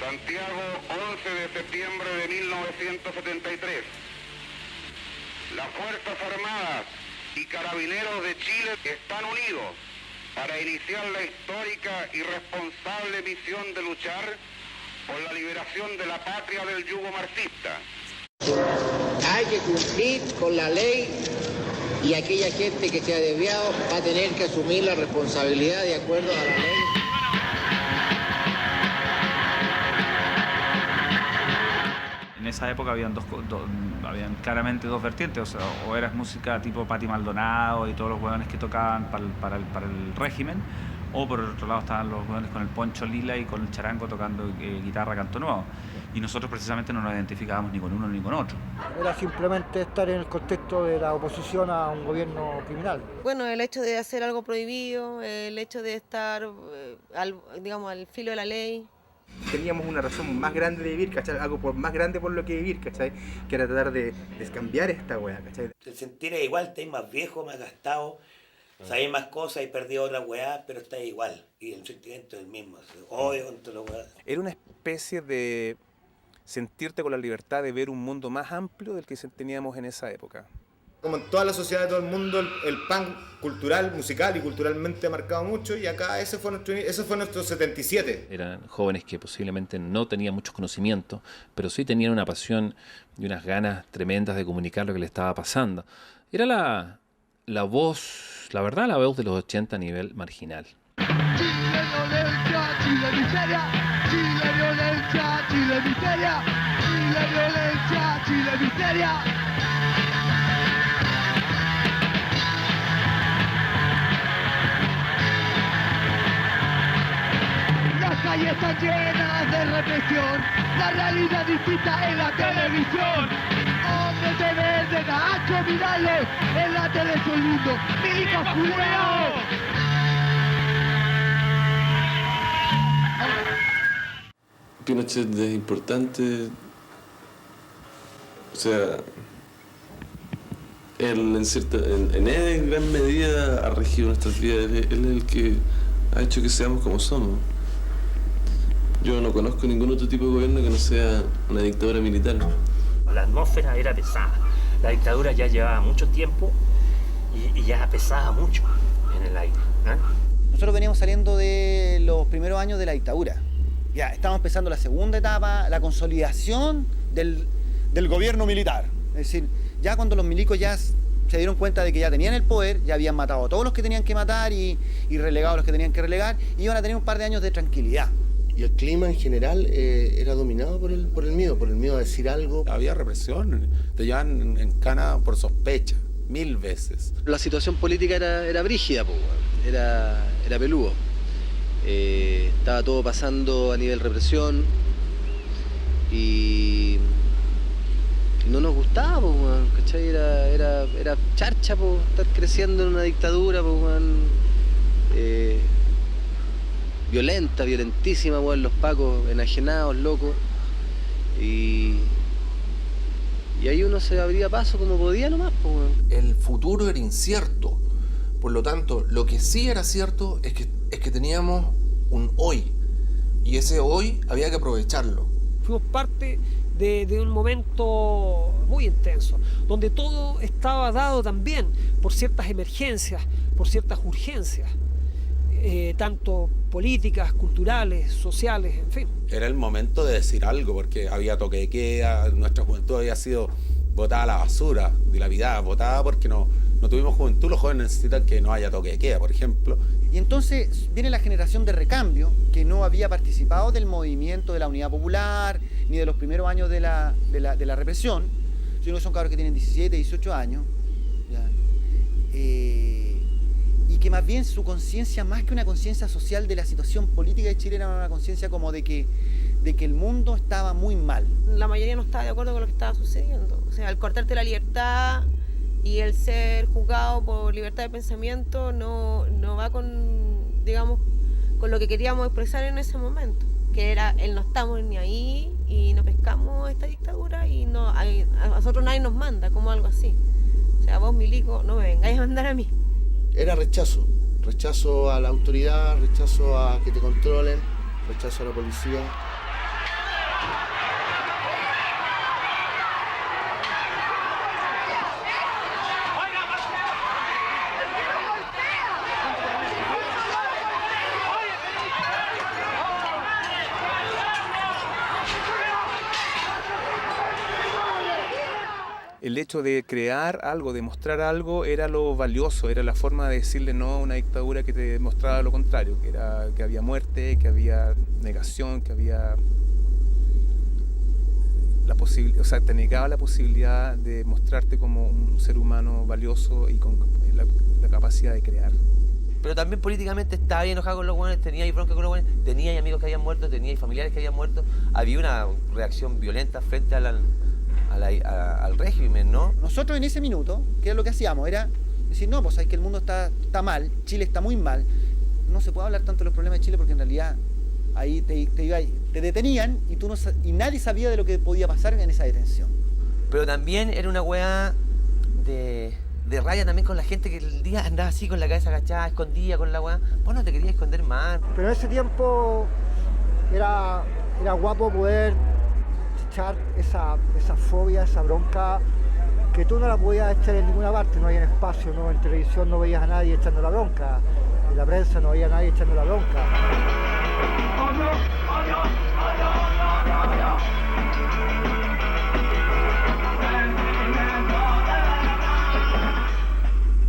Santiago, 11 de septiembre de 1973. Las Fuerzas Armadas y Carabineros de Chile están unidos para iniciar la histórica y responsable misión de luchar por la liberación de la patria del yugo marxista. Hay que cumplir con la ley y aquella gente que se ha desviado va a tener que asumir la responsabilidad de acuerdo a la ley. En esa época habían claramente dos vertientes, o sea, o eras música tipo Patti Maldonado y todos los hueones que tocaban para el régimen, o por el otro lado estaban los hueones con el poncho lila y con el charango tocando guitarra canto nuevo. Y nosotros precisamente no nos identificábamos ni con uno ni con otro. Era simplemente estar en el contexto de la oposición a un gobierno criminal. Bueno, el hecho de hacer algo prohibido, el hecho de estar, al filo de la ley. Teníamos una razón más grande de vivir, ¿cachai? Algo más grande por lo que vivir, ¿cachai? Que era tratar de cambiar esta weá, ¿cachai? El sentir es igual, estáis más viejo, más gastado, sabéis más cosas y perdí otra weá, pero estáis igual. Y el sentimiento es el mismo, odio contra la weá. Era una especie de sentirte con la libertad de ver un mundo más amplio del que teníamos en esa época. Como en toda la sociedad de todo el mundo, el pan cultural, musical y culturalmente ha marcado mucho, y acá ese fue nuestro 77. Eran jóvenes que posiblemente no tenían muchos conocimientos, pero sí tenían una pasión y unas ganas tremendas de comunicar lo que les estaba pasando. Era la voz, la verdad, la voz de los 80 a nivel marginal. Chile violencia, Chile miseria, Chile violencia, Chile miseria, Chile violencia, Chile miseria. Las calles están llenas de represión, la realidad distinta en la televisión. Hombres de verde, Nacho, mirarlos, en la tele son lindos, milicos culeados. Pinochet es importante, o sea, él en gran medida ha regido nuestras vidas, él es el que ha hecho que seamos como somos. Yo no conozco ningún otro tipo de gobierno que no sea una dictadura militar. La atmósfera era pesada, la dictadura ya llevaba mucho tiempo y ya pesaba mucho en el aire, ¿eh? Nosotros veníamos saliendo de los primeros años de la dictadura. Ya estamos empezando la segunda etapa, la consolidación del gobierno militar. Es decir, ya cuando los milicos ya se dieron cuenta de que ya tenían el poder, ya habían matado a todos los que tenían que matar y relegado a los que tenían que relegar, y iban a tener un par de años de tranquilidad. Y el clima en general era dominado por el miedo a decir algo. Había represión, te llevaban en cana por sospecha, 1000 veces. La situación política era brígida, era peludo. Estaba todo pasando a nivel represión y no nos gustaba, ¿cachai? Era charcha, estar creciendo en una dictadura, violenta, violentísima, los pacos enajenados, locos. Y ahí uno se abría paso como podía nomás, El futuro era incierto. Por lo tanto, lo que sí era cierto es que teníamos un hoy. Y ese hoy había que aprovecharlo. Fuimos parte de un momento muy intenso, donde todo estaba dado también por ciertas emergencias, por ciertas urgencias, tanto políticas, culturales, sociales, en fin. Era el momento de decir algo, porque había toque de queda, nuestra juventud había sido botada a la basura, dilapidada, botada porque no tuvimos juventud. Los jóvenes necesitan que no haya toque de queda, por ejemplo. Y entonces viene la generación de recambio, que no había participado del movimiento de la Unidad Popular, ni de los primeros años de la represión, sino que son cabros que tienen 17, 18 años, ¿ya? Y que más bien su conciencia, más que una conciencia social de la situación política de Chile, era una conciencia como de que el mundo estaba muy mal. La mayoría no estaba de acuerdo con lo que estaba sucediendo. O sea, al cortarte la libertad y el ser juzgado por libertad de pensamiento no va con, digamos, con lo que queríamos expresar en ese momento, que era el no estamos ni ahí y no pescamos esta dictadura y a nosotros nadie nos manda, como algo así. O sea, vos, milico, no me vengáis a mandar a mí. Era rechazo a la autoridad, rechazo a que te controlen, rechazo a la policía. El hecho de crear algo, de mostrar algo, era lo valioso, era la forma de decirle no a una dictadura que te demostraba lo contrario, que había muerte, que había negación, que había te negaba la posibilidad de mostrarte como un ser humano valioso y con la capacidad de crear. Pero también políticamente estaba ahí enojado con los buenos, tenía ahí bronca con los buenos, tenía ahí amigos que habían muerto, tenía ahí familiares que habían muerto. Había una reacción violenta frente al régimen, ¿no? Nosotros en ese minuto, ¿qué es lo que hacíamos? Era decir, no, pues hay que el mundo está mal, Chile está muy mal. No se puede hablar tanto de los problemas de Chile porque en realidad ahí te detenían y nadie sabía de lo que podía pasar en esa detención. Pero también era una weá de raya también con la gente que el día andaba así con la cabeza agachada, escondida con la weá. Vos no te querías esconder más. Pero en ese tiempo era guapo poder echar esa fobia, esa bronca, que tú no la podías echar en ninguna parte, no había espacio, ¿no? En televisión no veías a nadie echando la bronca, en la prensa no veía a nadie echando la bronca.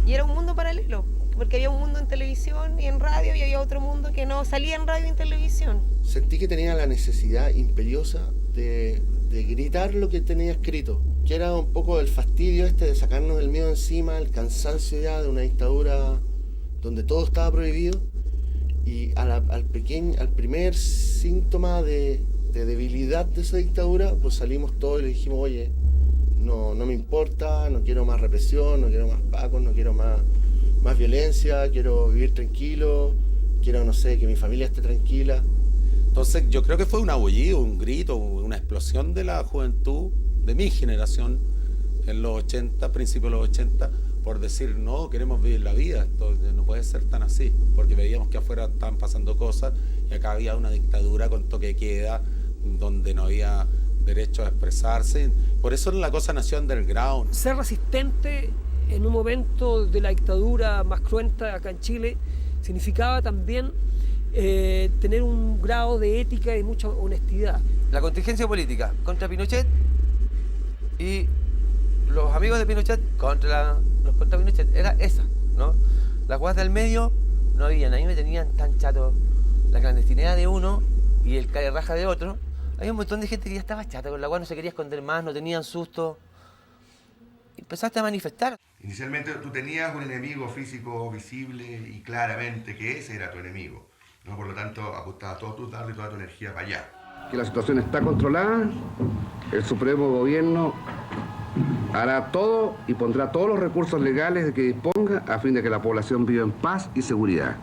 Y era un mundo paralelo, porque había un mundo en televisión y en radio y había otro mundo que no salía en radio y en televisión. Sentí que tenía la necesidad imperiosa de gritar lo que tenía escrito, que era un poco el fastidio de sacarnos el miedo encima, el cansancio ya de una dictadura donde todo estaba prohibido, y al primer síntoma de debilidad de esa dictadura, pues salimos todos y le dijimos, oye, no me importa, no quiero más represión, no quiero más pacos, no quiero más violencia, quiero vivir tranquilo, quiero, no sé, que mi familia esté tranquila. Entonces yo creo que fue un aullido, un grito, una explosión de la juventud de mi generación en los 80, principios de los 80, por decir, no, queremos vivir la vida, esto no puede ser tan así, porque veíamos que afuera estaban pasando cosas y acá había una dictadura con toque de queda, donde no había derecho a expresarse. Por eso la cosa nació underground. Ser resistente en un momento de la dictadura más cruenta acá en Chile significaba también tener un grado de ética y mucha honestidad. La contingencia política contra Pinochet y los amigos de Pinochet contra Pinochet, era esa, ¿no? Las guas del medio no habían, a mí me tenían tan chato la clandestinidad de uno y el calle raja de otro. Había un montón de gente que ya estaba chata con la guas, no se quería esconder más, no tenían susto. Y empezaste a manifestar. Inicialmente tú tenías un enemigo físico visible y claramente que ese era tu enemigo, ¿no? Por lo tanto, apostabas todo tu tarde y toda tu energía para allá. Que la situación está controlada, el Supremo Gobierno hará todo y pondrá todos los recursos legales de que disponga a fin de que la población viva en paz y seguridad.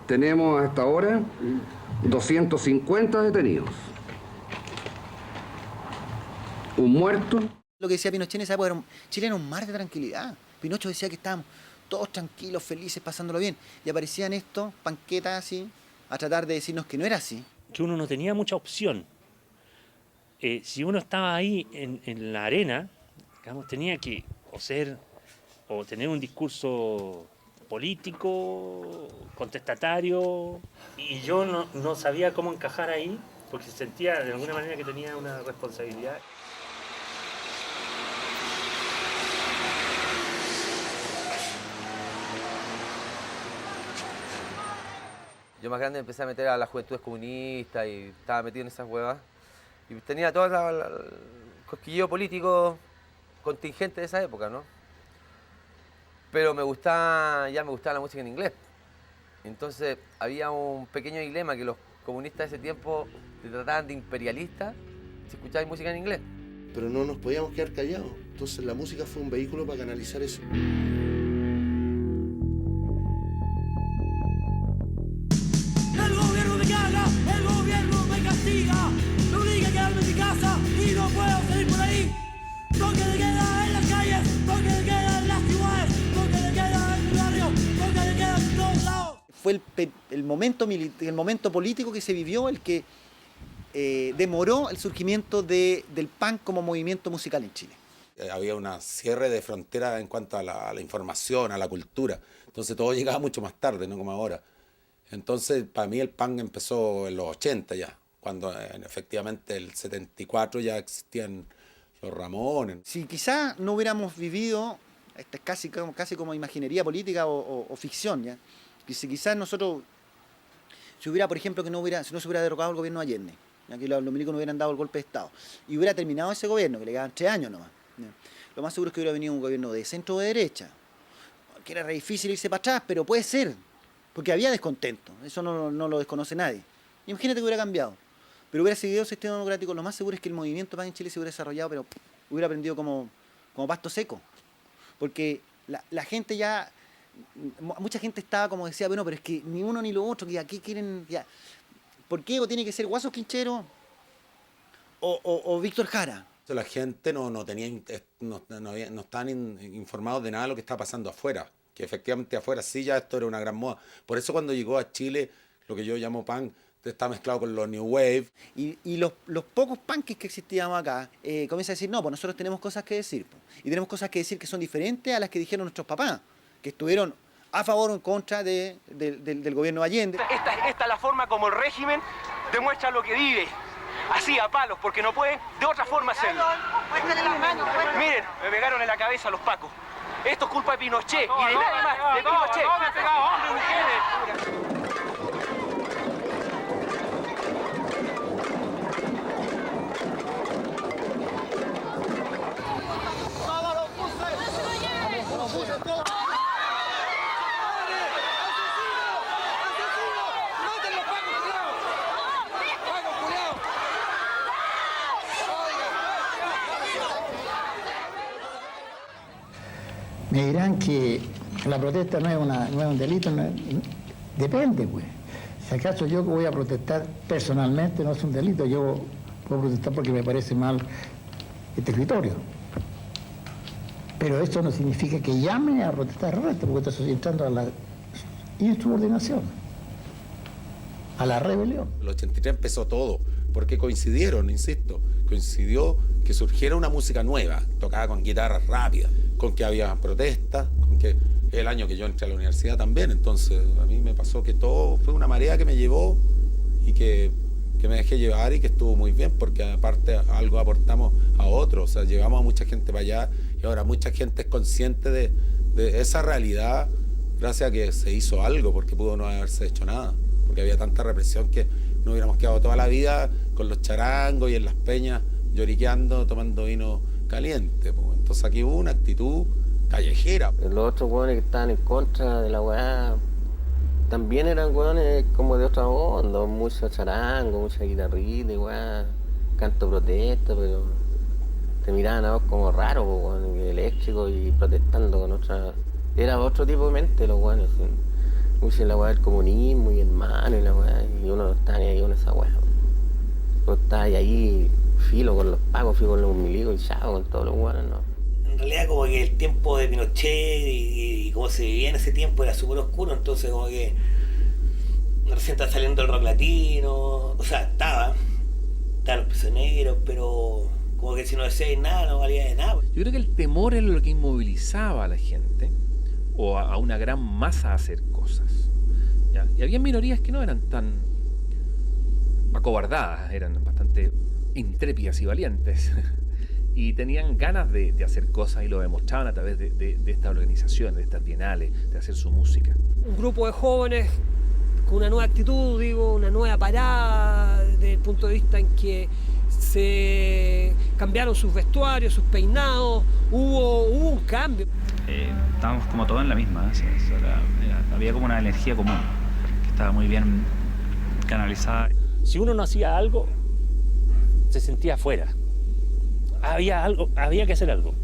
Tenemos hasta ahora 250 detenidos, un muerto. Lo que decía Pinochet en esa época Chile era un mar de tranquilidad. Pinochet decía que estábamos todos tranquilos, felices, pasándolo bien. Y aparecían estos panquetas así, a tratar de decirnos que no era así. Que uno no tenía mucha opción. Si uno estaba ahí en la arena, digamos, tenía que o tener un discurso político, contestatario, y yo no sabía cómo encajar ahí, porque sentía de alguna manera que tenía una responsabilidad. Yo más grande empecé a meter a las juventudes comunistas y estaba metido en esas huevas. Y tenía todo el cosquilleo político contingente de esa época, ¿no? Pero me gustaba la música en inglés. Entonces había un pequeño dilema que los comunistas de ese tiempo te trataban de imperialista si escuchabas música en inglés. Pero no nos podíamos quedar callados. Entonces la música fue un vehículo para canalizar eso. El gobierno me caga, el gobierno me castiga. Me obliga a quedarme en mi casa y no puedo salir por ahí. Toque de queda en las calles, toque de queda en las ciudades, toque de queda en el barrio, toque de queda en todos lados. Fue el momento político que se vivió el que demoró el surgimiento del punk como movimiento musical en Chile. Había un cierre de frontera en cuanto a la información, a la cultura. Entonces todo llegaba mucho más tarde, no como ahora. Entonces para mí el punk empezó en los 80 ya, cuando efectivamente el 74 ya existían los Ramones. Si quizás no hubiéramos vivido, esto es casi como imaginería política o ficción, ¿ya? Y si quizás nosotros, si hubiera, por ejemplo, si no se hubiera derrocado el gobierno de Allende, ya que los milicos no hubieran dado el golpe de Estado, y hubiera terminado ese gobierno, que le quedaban 3 años nomás, ¿ya? Lo más seguro es que hubiera venido un gobierno de centro o de derecha, que era re difícil irse para atrás, pero puede ser, porque había descontento, eso no lo desconoce nadie. Imagínate que hubiera cambiado, pero hubiera seguido el sistema democrático. Lo más seguro es que el movimiento PAN en Chile se hubiera desarrollado, pero hubiera aprendido como pasto seco, porque la gente ya, mucha gente estaba como decía, bueno, pero es que ni uno ni lo otro, que aquí quieren, ya, ¿por qué tiene que ser Guaso Quinchero o Víctor Jara? La gente no estaban informados de nada de lo que estaba pasando afuera, que efectivamente afuera sí ya esto era una gran moda. Por eso cuando llegó a Chile, lo que yo llamo punk, está mezclado con los New Wave. Y los pocos punkis que existíamos acá, comienza a decir, no, pues nosotros tenemos cosas que decir. Pues. Y tenemos cosas que decir que son diferentes a las que dijeron nuestros papás, que estuvieron a favor o en contra del gobierno de Allende. Esta es la forma como el régimen demuestra lo que vive. Así, a palos, porque no puede de otra forma hacerlo. Miren, me pegaron en la cabeza los pacos. Esto es culpa de Pinochet y de nadie más, de Pinochet. No, me han pegado hombres y mujeres. Me dirán que la protesta no es un delito, depende, pues. Si acaso yo voy a protestar personalmente, no es un delito, yo puedo protestar porque me parece mal este escritorio. Pero esto no significa que llame a protestar resto, porque estoy entrando a la insubordinación, a la rebelión. El 83 empezó todo, porque coincidieron, insisto, coincidió que surgiera una música nueva, tocada con guitarras rápidas, con que había protestas, con que el año que yo entré a la universidad también, entonces a mí me pasó que todo fue una marea que me llevó y que me dejé llevar y que estuvo muy bien, porque aparte algo aportamos a otros, o sea, llevamos a mucha gente para allá y ahora mucha gente es consciente de esa realidad gracias a que se hizo algo, porque pudo no haberse hecho nada, porque había tanta represión que no hubiéramos quedado toda la vida con los charangos y en las peñas lloriqueando, tomando vino caliente. Pues. Entonces aquí hubo una actitud callejera. Los otros hueones que estaban en contra de la weá también eran hueones como de otra onda, mucho charango, mucha guitarrita y weá, canto protesta, pero te miraban a vos como raro, weón, eléctrico y protestando con otra. Era otro tipo de mente los hueones, mucho la weá del comunismo y hermano y la weá, y uno no estaba ni ahí con esa weá. Uno estaba ahí filo con los pagos, filo con los milicos y chavo con todos los hueones, ¿no? En realidad como que el tiempo de Pinochet y cómo se vivía en ese tiempo era súper oscuro, entonces como que recién está saliendo el rock latino, o sea, estaban los prisioneros, pero como que si no decíais nada, no valía de nada. Yo creo que el temor era lo que inmovilizaba a la gente, o a una gran masa a hacer cosas, ¿ya? Y había minorías que no eran tan acobardadas, eran bastante intrépidas y valientes. Y tenían ganas de hacer cosas y lo demostraban a través de estas organizaciones, de estas bienales, de hacer su música. Un grupo de jóvenes con una nueva actitud, digo, una nueva parada, desde el punto de vista en que se cambiaron sus vestuarios, sus peinados, hubo un cambio. Estábamos como todos en la misma, había como una energía común, que estaba muy bien canalizada. Si uno no hacía algo, se sentía afuera. Había que hacer algo.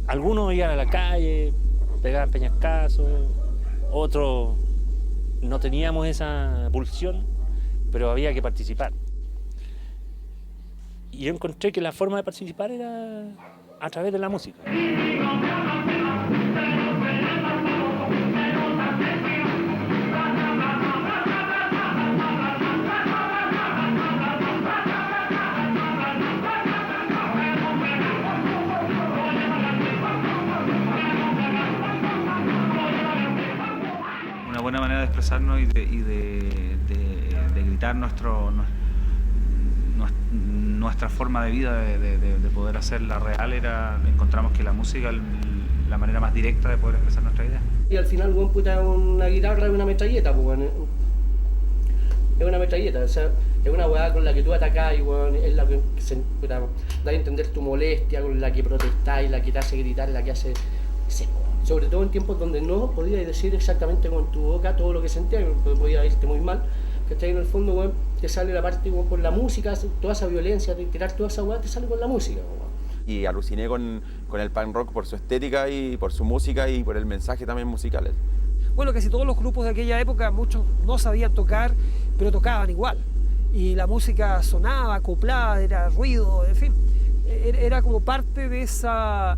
Algunos iban a la calle, pegaban peñascazos, otros no teníamos esa pulsión, pero había que participar. Y yo encontré que la forma de participar era a través de la música. expresarnos y de gritar nuestra forma de vida, de poder hacerla real, encontramos que la música es la manera más directa de poder expresar nuestra idea. Y al final, bueno, puta, una guitarra es una metralleta, pues, bueno, es una metralleta, o sea, es una weá con la que tú atacás y, bueno, es la que da a entender tu molestia, con la que protestás, la que te hace gritar, la que hace... Sobre todo en tiempos donde no podías decir exactamente con tu boca todo lo que sentías, podía irte muy mal, que está ahí en el fondo, bueno, te sale la parte con la música, toda esa violencia, de tirar toda esa weá, te sale con la música, bueno. Y aluciné con el punk rock por su estética y por su música y por el mensaje también musical. Bueno, casi todos los grupos de aquella época, muchos no sabían tocar, pero tocaban igual. Y la música sonaba, acoplada, era ruido, en fin. Era como parte de esa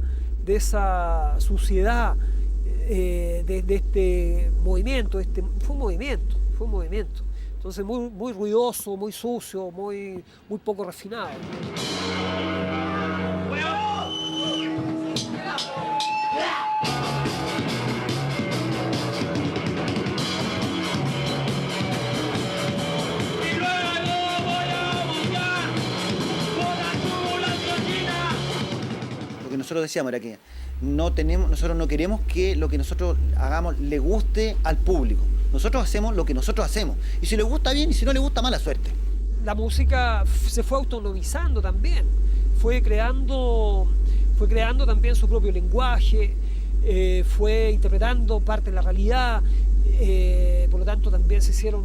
suciedad de este movimiento. Fue un movimiento. Entonces muy ruidoso, muy sucio, muy poco refinado. Nosotros decíamos era que nosotros no queremos que lo que nosotros hagamos le guste al público. Nosotros hacemos lo que nosotros hacemos. Y si le gusta bien y si no le gusta, mala suerte. La música se fue autonomizando también. Fue creando también su propio lenguaje, fue interpretando parte de la realidad. Por lo tanto, también se hicieron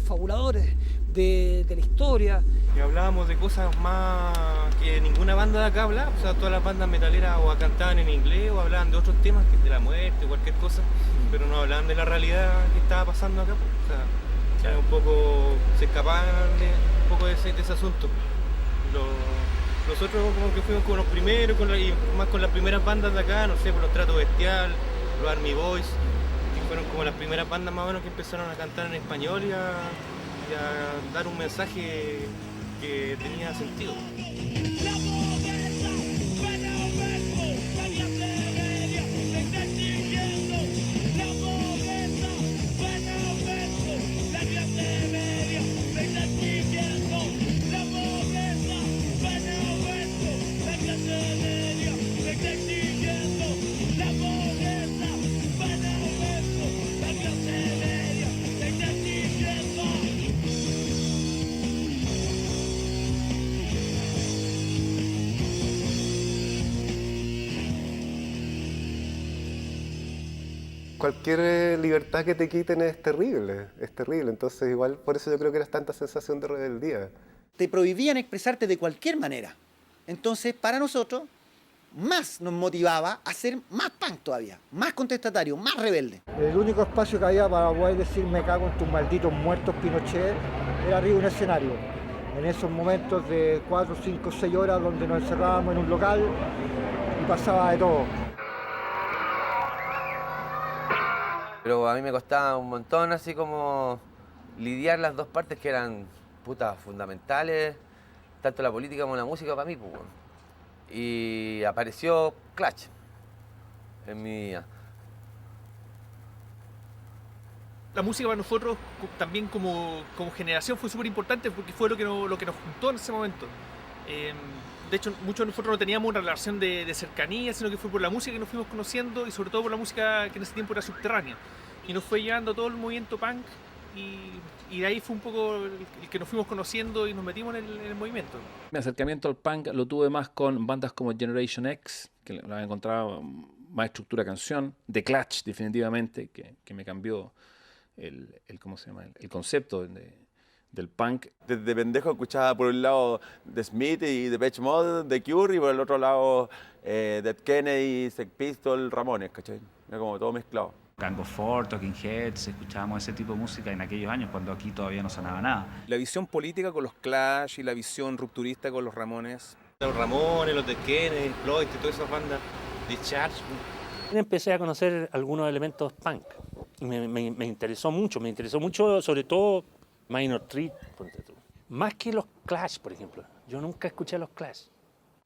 fabuladores de la historia. Y hablábamos de cosas más que ninguna banda de acá hablaba, o sea, todas las bandas metaleras o cantaban en inglés o hablaban de otros temas, de la muerte, cualquier cosa, pero no hablaban de la realidad que estaba pasando acá, o sea, un poco, se escapaban un poco de ese asunto. Nosotros como que fuimos como los primeros, y más con las primeras bandas de acá, no sé, por los Trato Bestial, los Army Boys, que fueron como las primeras bandas más o menos que empezaron a cantar en español y a dar un mensaje que tenía sentido. Cualquier libertad que te quiten es terrible, entonces igual por eso yo creo que era tanta sensación de rebeldía. Te prohibían expresarte de cualquier manera, entonces para nosotros más nos motivaba a ser más punk todavía, más contestatario, más rebelde. El único espacio que había para poder decir me cago en tus malditos muertos Pinochet era arriba de un escenario. En esos momentos de 4, 5, 6 horas donde nos encerrábamos en un local y pasaba de todo. Pero a mí me costaba un montón así como lidiar las dos partes que eran putas fundamentales, tanto la política como la música para mí, pues, bueno. Y apareció Clash en mi vida. La música para nosotros también como generación fue súper importante porque fue lo que nos juntó en ese momento. De hecho, muchos de nosotros no teníamos una relación de cercanía, sino que fue por la música que nos fuimos conociendo y sobre todo por la música que en ese tiempo era subterránea. Y nos fue llevando todo el movimiento punk y de ahí fue un poco el que nos fuimos conociendo y nos metimos en el movimiento. Mi acercamiento al punk lo tuve más con bandas como Generation X, que la encontraba más estructura canción, The Clash definitivamente, que me cambió el concepto del punk. Desde pendejo escuchaba por un lado The Smith y Depeche Mode, The Cure, y por el otro lado Dead Kennedy, Sex Pistols, Ramones, ¿cachai? Era como todo mezclado. Gang of Four, Talking Heads, escuchábamos ese tipo de música en aquellos años cuando aquí todavía no sonaba nada. La visión política con los Clash y la visión rupturista con los Ramones. Los Ramones, los Dead Kennedy, Floyd y todas esas bandas, The Charge. Empecé a conocer algunos elementos punk y me interesó mucho sobre todo Minor Threat, más que los Clash, por ejemplo. Yo nunca escuché a los Clash.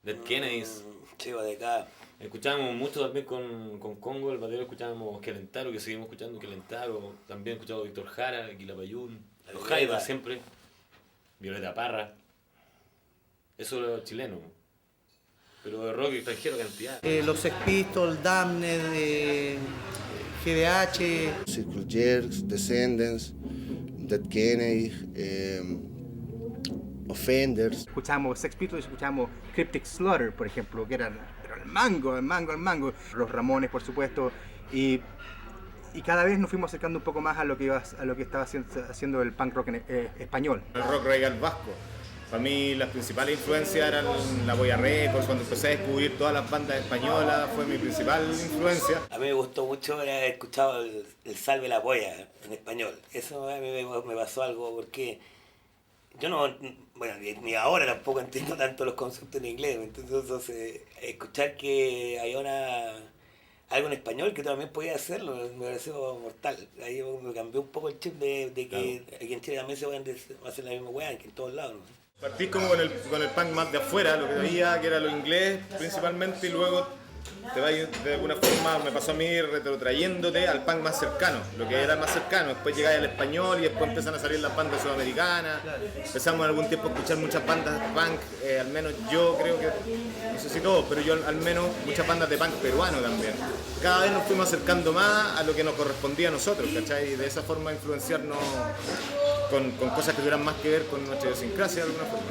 Dead Kennedys. Chico de acá. Escuchábamos mucho también con Congo, el batero, escuchábamos Kelentaro, que seguimos escuchando Kelentaro. También escuchamos Víctor Jara, Quilapayún, los Jaivas siempre, Violeta Parra. Eso era chileno. Pero de rock extranjero cantidad. Los Sex Pistols, Damned, GBH. Circle Jerks, Descendants, Dead Kennedy, Offenders. Escuchamos Sex Pistols y escuchamos Cryptic Slaughter, por ejemplo, que eran el mango. Los Ramones, por supuesto. Y cada vez nos fuimos acercando un poco más a lo que estaba haciendo el punk rock español. El rock real vasco. Para mí las principales influencias eran la Boya Records, cuando empecé a descubrir todas las bandas españolas, fue mi principal influencia. A mí me gustó mucho haber escuchado el Salve la Polla en español. Eso a mí me pasó algo porque yo no, bueno, ni ahora tampoco entiendo tanto los conceptos en inglés, entonces escuchar que hay algo en español que también podía hacerlo, me pareció mortal. Ahí me cambió un poco el chip de que aquí en Chile también se pueden hacer la misma weá que en todos lados, ¿no? Partí como con el punk más de afuera, lo que veía que era lo inglés principalmente, y luego te vas de alguna forma, me pasó a mí retrotrayéndote al punk más cercano, lo que era más cercano. Después llegáis al español y después empiezan a salir las bandas sudamericanas. Empezamos en algún tiempo a escuchar muchas bandas de punk, al menos yo creo que, no sé si todos, pero yo al menos muchas bandas de punk peruano también. Cada vez nos fuimos acercando más a lo que nos correspondía a nosotros, ¿cachai? Y de esa forma influenciarnos con cosas que tuvieran más que ver con nuestra idiosincrasia de alguna forma.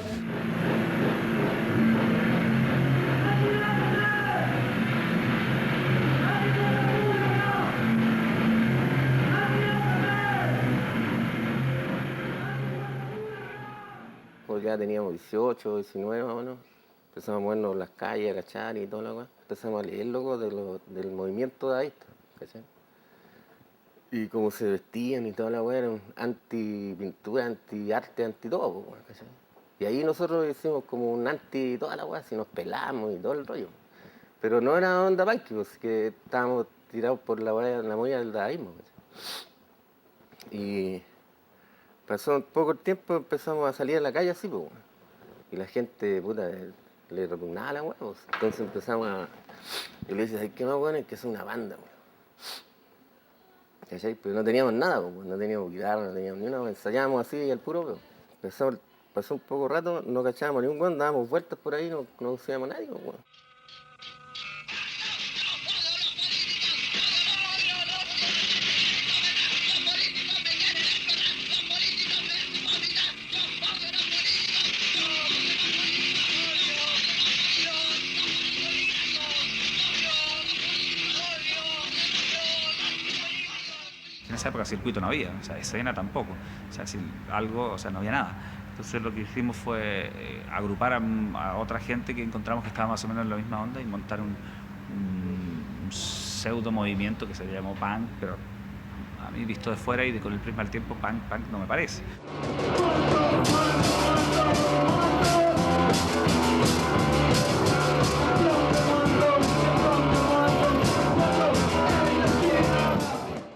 Porque ya teníamos 18, 19 más o menos. Empezamos a movernos en las calles, a cachar y toda la cosa. Empezamos a leer, loco, del movimiento de ahí, ¿cachai? Y cómo se vestían y toda la weá, eran anti-pintura, anti-arte, anti-todo, ¿cachai? Y ahí nosotros hicimos como un anti toda la weá, si nos pelamos y todo el rollo. Pero no era onda punk, pues, que estábamos tirados por la movida del dadaísmo, ¿cachai? Y pasó un poco el tiempo, empezamos a salir a la calle así, pues, y la gente, puta, le repugnaba la weá, pues. Entonces empezamos a... Y le dices, ¿qué más bueno? Es que es una banda, weá. ¿Cachai? Pero no teníamos nada, pues, no teníamos guitarra, no teníamos ni una, ensayábamos así al puro, pero pasó un poco rato, no cachábamos ni un weón, dábamos vueltas por ahí, no conocíamos a nadie, pues, weón. En esa época circuito no había, o sea, escena tampoco, o sea, no había nada. Entonces lo que hicimos fue agrupar a otra gente que encontramos que estaba más o menos en la misma onda y montar un pseudo movimiento que se llamó punk, pero a mí visto de fuera y con el prisma del tiempo, punk no me parece.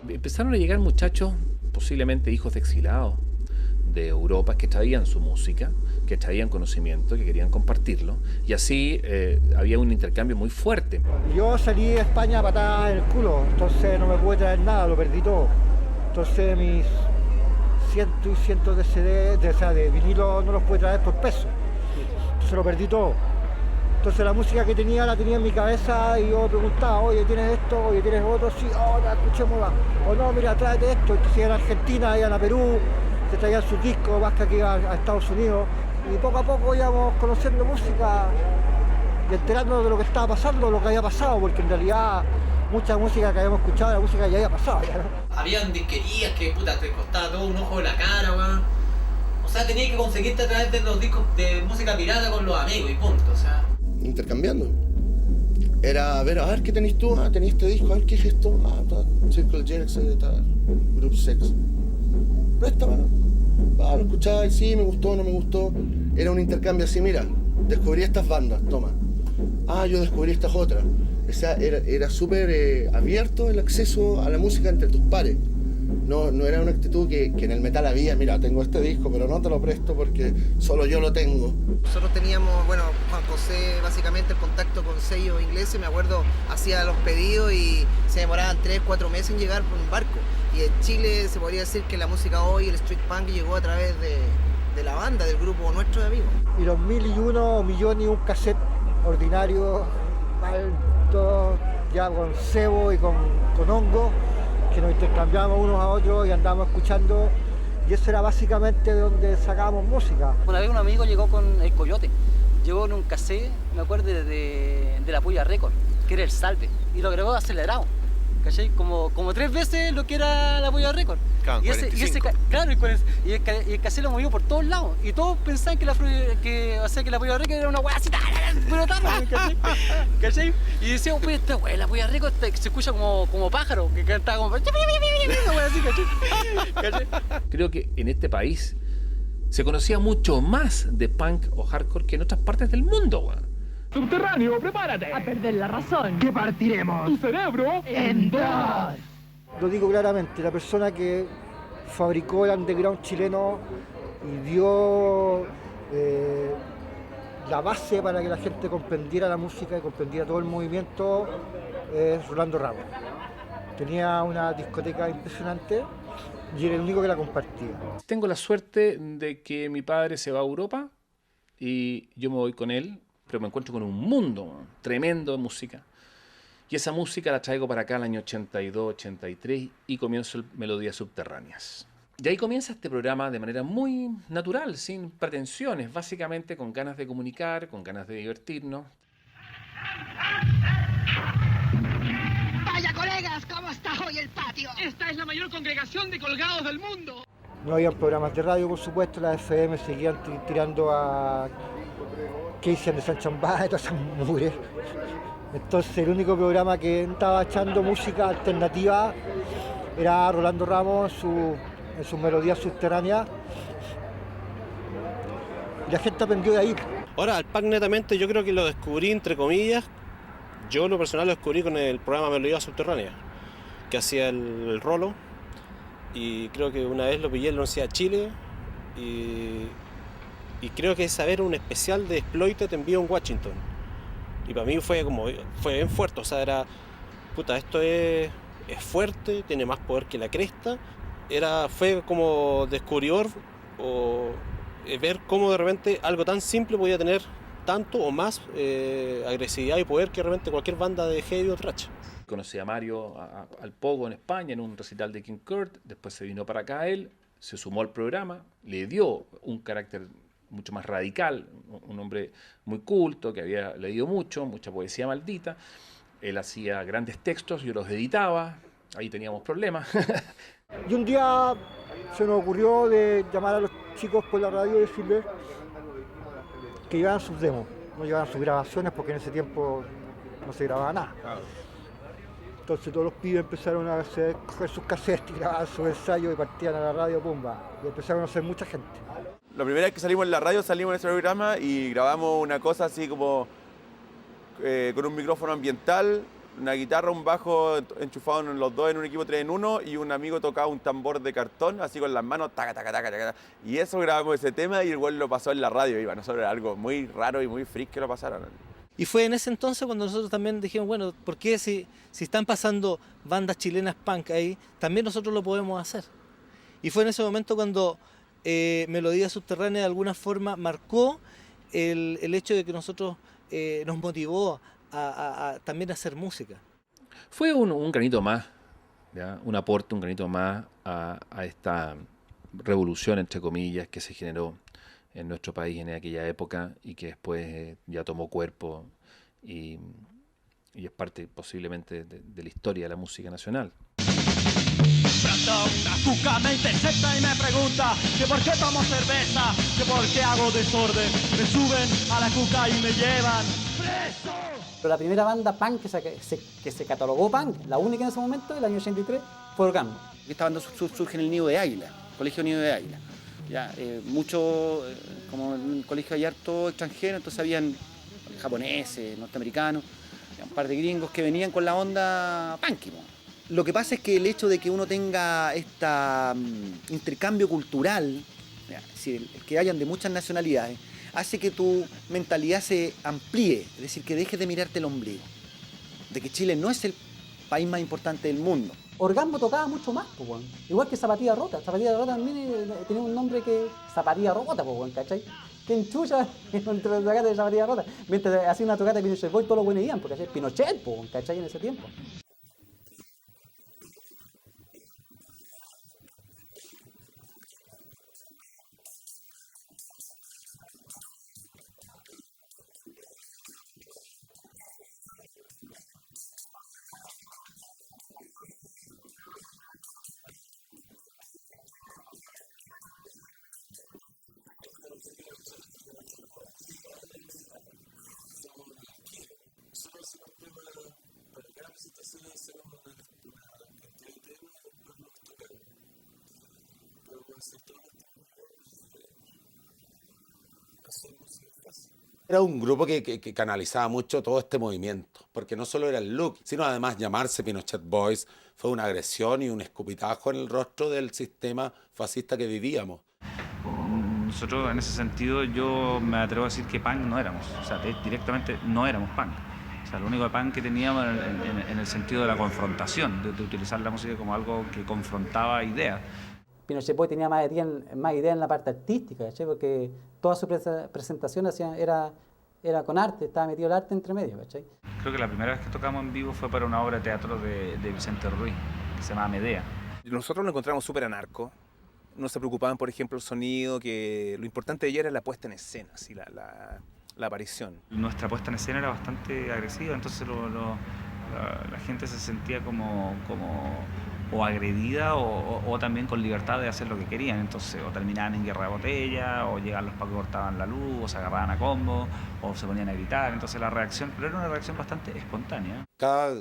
Empezaron a llegar muchachos, posiblemente hijos de exilados de Europa, que traían su música, que traían conocimiento, que querían compartirlo, y así había un intercambio muy fuerte. Yo salí de España patada en el culo, entonces no me pude traer nada, lo perdí todo. Entonces mis cientos y cientos de CD, de vinilo, no los pude traer por peso. Entonces lo perdí todo. Entonces la música que tenía la tenía en mi cabeza y yo preguntaba, oye, ¿tienes esto? Oye, ¿tienes otro? Sí, escuchémosla. O no, mira, tráete esto. Entonces iban a Argentina, iban a Perú, se traían sus discos, más que aquí iban a Estados Unidos. Y poco a poco íbamos conociendo música y enterándonos de lo que estaba pasando, lo que había pasado, porque en realidad mucha música que habíamos escuchado era música que ya había pasado. Ya, ¿no? Habían disquerías que, puta, te costaba todo un ojo de la cara, weón. O sea, tenías que conseguirte a través de los discos de música pirata con los amigos y punto, o sea. Intercambiando. Era a ver qué tenés tú, tenés este disco, a ver qué es esto, Circle Jerks, Group Sex. Préstamelo. Lo escuchaba y sí, me gustó, no me gustó. Era un intercambio así, mira, descubrí estas bandas, toma. Yo descubrí estas otras. O sea, era súper abierto el acceso a la música entre tus pares. No era una actitud que en el metal había, mira, tengo este disco, pero no te lo presto porque solo yo lo tengo. Nosotros teníamos, bueno, Juan José, básicamente el contacto con sellos ingleses, me acuerdo, hacía los pedidos y se demoraban 3-4 meses en llegar por un barco. Y en Chile se podría decir que la música hoy, el street punk, llegó a través de la banda, del grupo nuestro de amigos. Y los 1001 millones y un cassette ordinario, alto, ya con cebo y con hongo, que nos intercambiábamos unos a otros y andábamos escuchando, y eso era básicamente de donde sacábamos música. Una vez un amigo llegó con el Coyote, llegó en un cassette, me acuerdo de la Puya Record, que era el Salve, y lo grabó acelerado, ¿cachai? Como 3 veces lo que era la Puya Record. Claro, y el cassette lo movió por todos lados, y todos pensaban que la Puya Record era una weá así, pero ¿cachai? Y decían, pues esta weá, la Puya Record se escucha como pájaro, que cantaba como... ¿cachai? Creo que en este país se conocía mucho más de punk o hardcore que en otras partes del mundo, weón. Subterráneo, prepárate. A perder la razón. Que partiremos tu cerebro en 2. Lo digo claramente, la persona que fabricó el underground chileno y dio la base para que la gente comprendiera la música y comprendiera todo el movimiento es Rolando Ramos. Tenía una discoteca impresionante y era el único que la compartía. Tengo la suerte de que mi padre se va a Europa y yo me voy con él, pero me encuentro con un mundo tremendo de música. Y esa música la traigo para acá el año 82, 83 y comienzo el Melodías Subterráneas. Y ahí comienza este programa de manera muy natural, sin pretensiones, básicamente con ganas de comunicar, con ganas de divertirnos. Vaya colegas, ¿cómo está hoy el patio? Esta es la mayor congregación de colgados del mundo. No había programas de radio, por supuesto, las FM seguían tirando a Casey de San Chambá y todas esas mugres. Entonces el único programa que estaba echando música alternativa era Rolando Ramos en sus Melodías Subterráneas. Y la gente aprendió de ahí. Ahora, al punk netamente yo creo que lo descubrí, entre comillas, yo lo personal lo descubrí con el programa Melodías Subterráneas, que hacía el Rolo, y creo que una vez lo pillé en la Universidad de Chile, y creo que esa era un especial de Exploited en vivo en Washington. Y para mí fue bien fuerte, o sea, era, puta, esto es fuerte, tiene más poder que la cresta. Fue como descubridor o ver cómo de repente algo tan simple podía tener tanto o más agresividad y poder que de repente cualquier banda de heavy o thrash. Conocí a Mario al Pogo en España en un recital de King Kurt, después se vino para acá él, se sumó al programa, le dio un carácter mucho más radical, un hombre muy culto, que había leído mucha poesía maldita. Él hacía grandes textos, yo los editaba, ahí teníamos problemas. Y un día se nos ocurrió de llamar a los chicos por la radio y decirles que llevaban sus demos, no llevaban sus grabaciones porque en ese tiempo no se grababa nada. Entonces todos los pibes empezaron a coger sus cassettes y grababan sus ensayos y partían a la radio, pumba, y empezaron a conocer mucha gente. La primera vez que salimos en la radio, salimos en ese programa y grabamos una cosa así como con un micrófono ambiental, una guitarra, un bajo enchufados los dos en un equipo 3 en 1 y un amigo tocaba un tambor de cartón así con las manos, taca, taca, taca, taca. Y eso grabamos ese tema y el güey lo pasó en la radio. Y para nosotros era algo muy raro y muy freak que lo pasaran. Y fue en ese entonces cuando nosotros también dijimos, bueno, ¿por qué si están pasando bandas chilenas punk ahí, también nosotros lo podemos hacer? Y fue en ese momento cuando Melodías Subterráneas de alguna forma marcó el hecho de que nosotros nos motivó a también a hacer música. Fue un granito más, ¿ya? Un aporte, un granito más a esta revolución, entre comillas, que se generó en nuestro país en aquella época y que después ya tomó cuerpo y es parte posiblemente de la historia de la música nacional. Una cuca me intercepta y me pregunta que por qué tomo cerveza, que por qué hago desorden. Me suben a la cuca y me llevan preso. Pero la primera banda punk que se catalogó punk, la única en ese momento, el año 83, fue Orgasmo. Esta banda surge en el Nido de Águila, Colegio Nido de Águila. Ya, como en el colegio hay harto extranjero, entonces habían japoneses, norteamericanos, un par de gringos que venían con la onda punky, Lo que pasa es que el hecho de que uno tenga este intercambio cultural, es decir, el que hayan de muchas nacionalidades, hace que tu mentalidad se amplíe, es decir, que dejes de mirarte el ombligo, de que Chile no es el país más importante del mundo. Orgasmo tocaba mucho más, pues, weón. Igual que Zapatilla Rota. Zapatilla Rota también tenía un nombre que... Zapatilla Rota, pues, weón, ¿cachai? Que enchucha entre los tocates de Zapatilla Rota. Mientras hacía una tocata de Pinochet Boy, todos los buenos iban, porque Pinochet, pues, ¿cachai? En ese tiempo. Era un grupo que canalizaba mucho todo este movimiento, porque no solo era el look, sino además llamarse Pinochet Boys fue una agresión y un escupitajo en el rostro del sistema fascista que vivíamos. Nosotros en ese sentido yo me atrevo a decir que punk no éramos, o sea, directamente no éramos punk. O sea, lo único de punk que teníamos en el sentido de la confrontación, de utilizar la música como algo que confrontaba ideas. Pinochet Boy tenía más idea en la parte artística, ¿cachai? Porque toda su presentación era con arte, estaba metido el arte entre medio, ¿cachai? Creo que la primera vez que tocamos en vivo fue para una obra de teatro de Vicente Ruiz, que se llama Medea. Nosotros lo encontramos súper anarco. No se preocupaban, por ejemplo, el sonido, que lo importante de ella era la puesta en escena, así, la aparición. Nuestra puesta en escena era bastante agresiva, entonces la gente se sentía como o agredida o también con libertad de hacer lo que querían. Entonces o terminaban en guerra de botella, o llegaban los pacos, cortaban la luz, o se agarraban a combo, o se ponían a gritar. Entonces la reacción, pero era una reacción bastante espontánea. Cada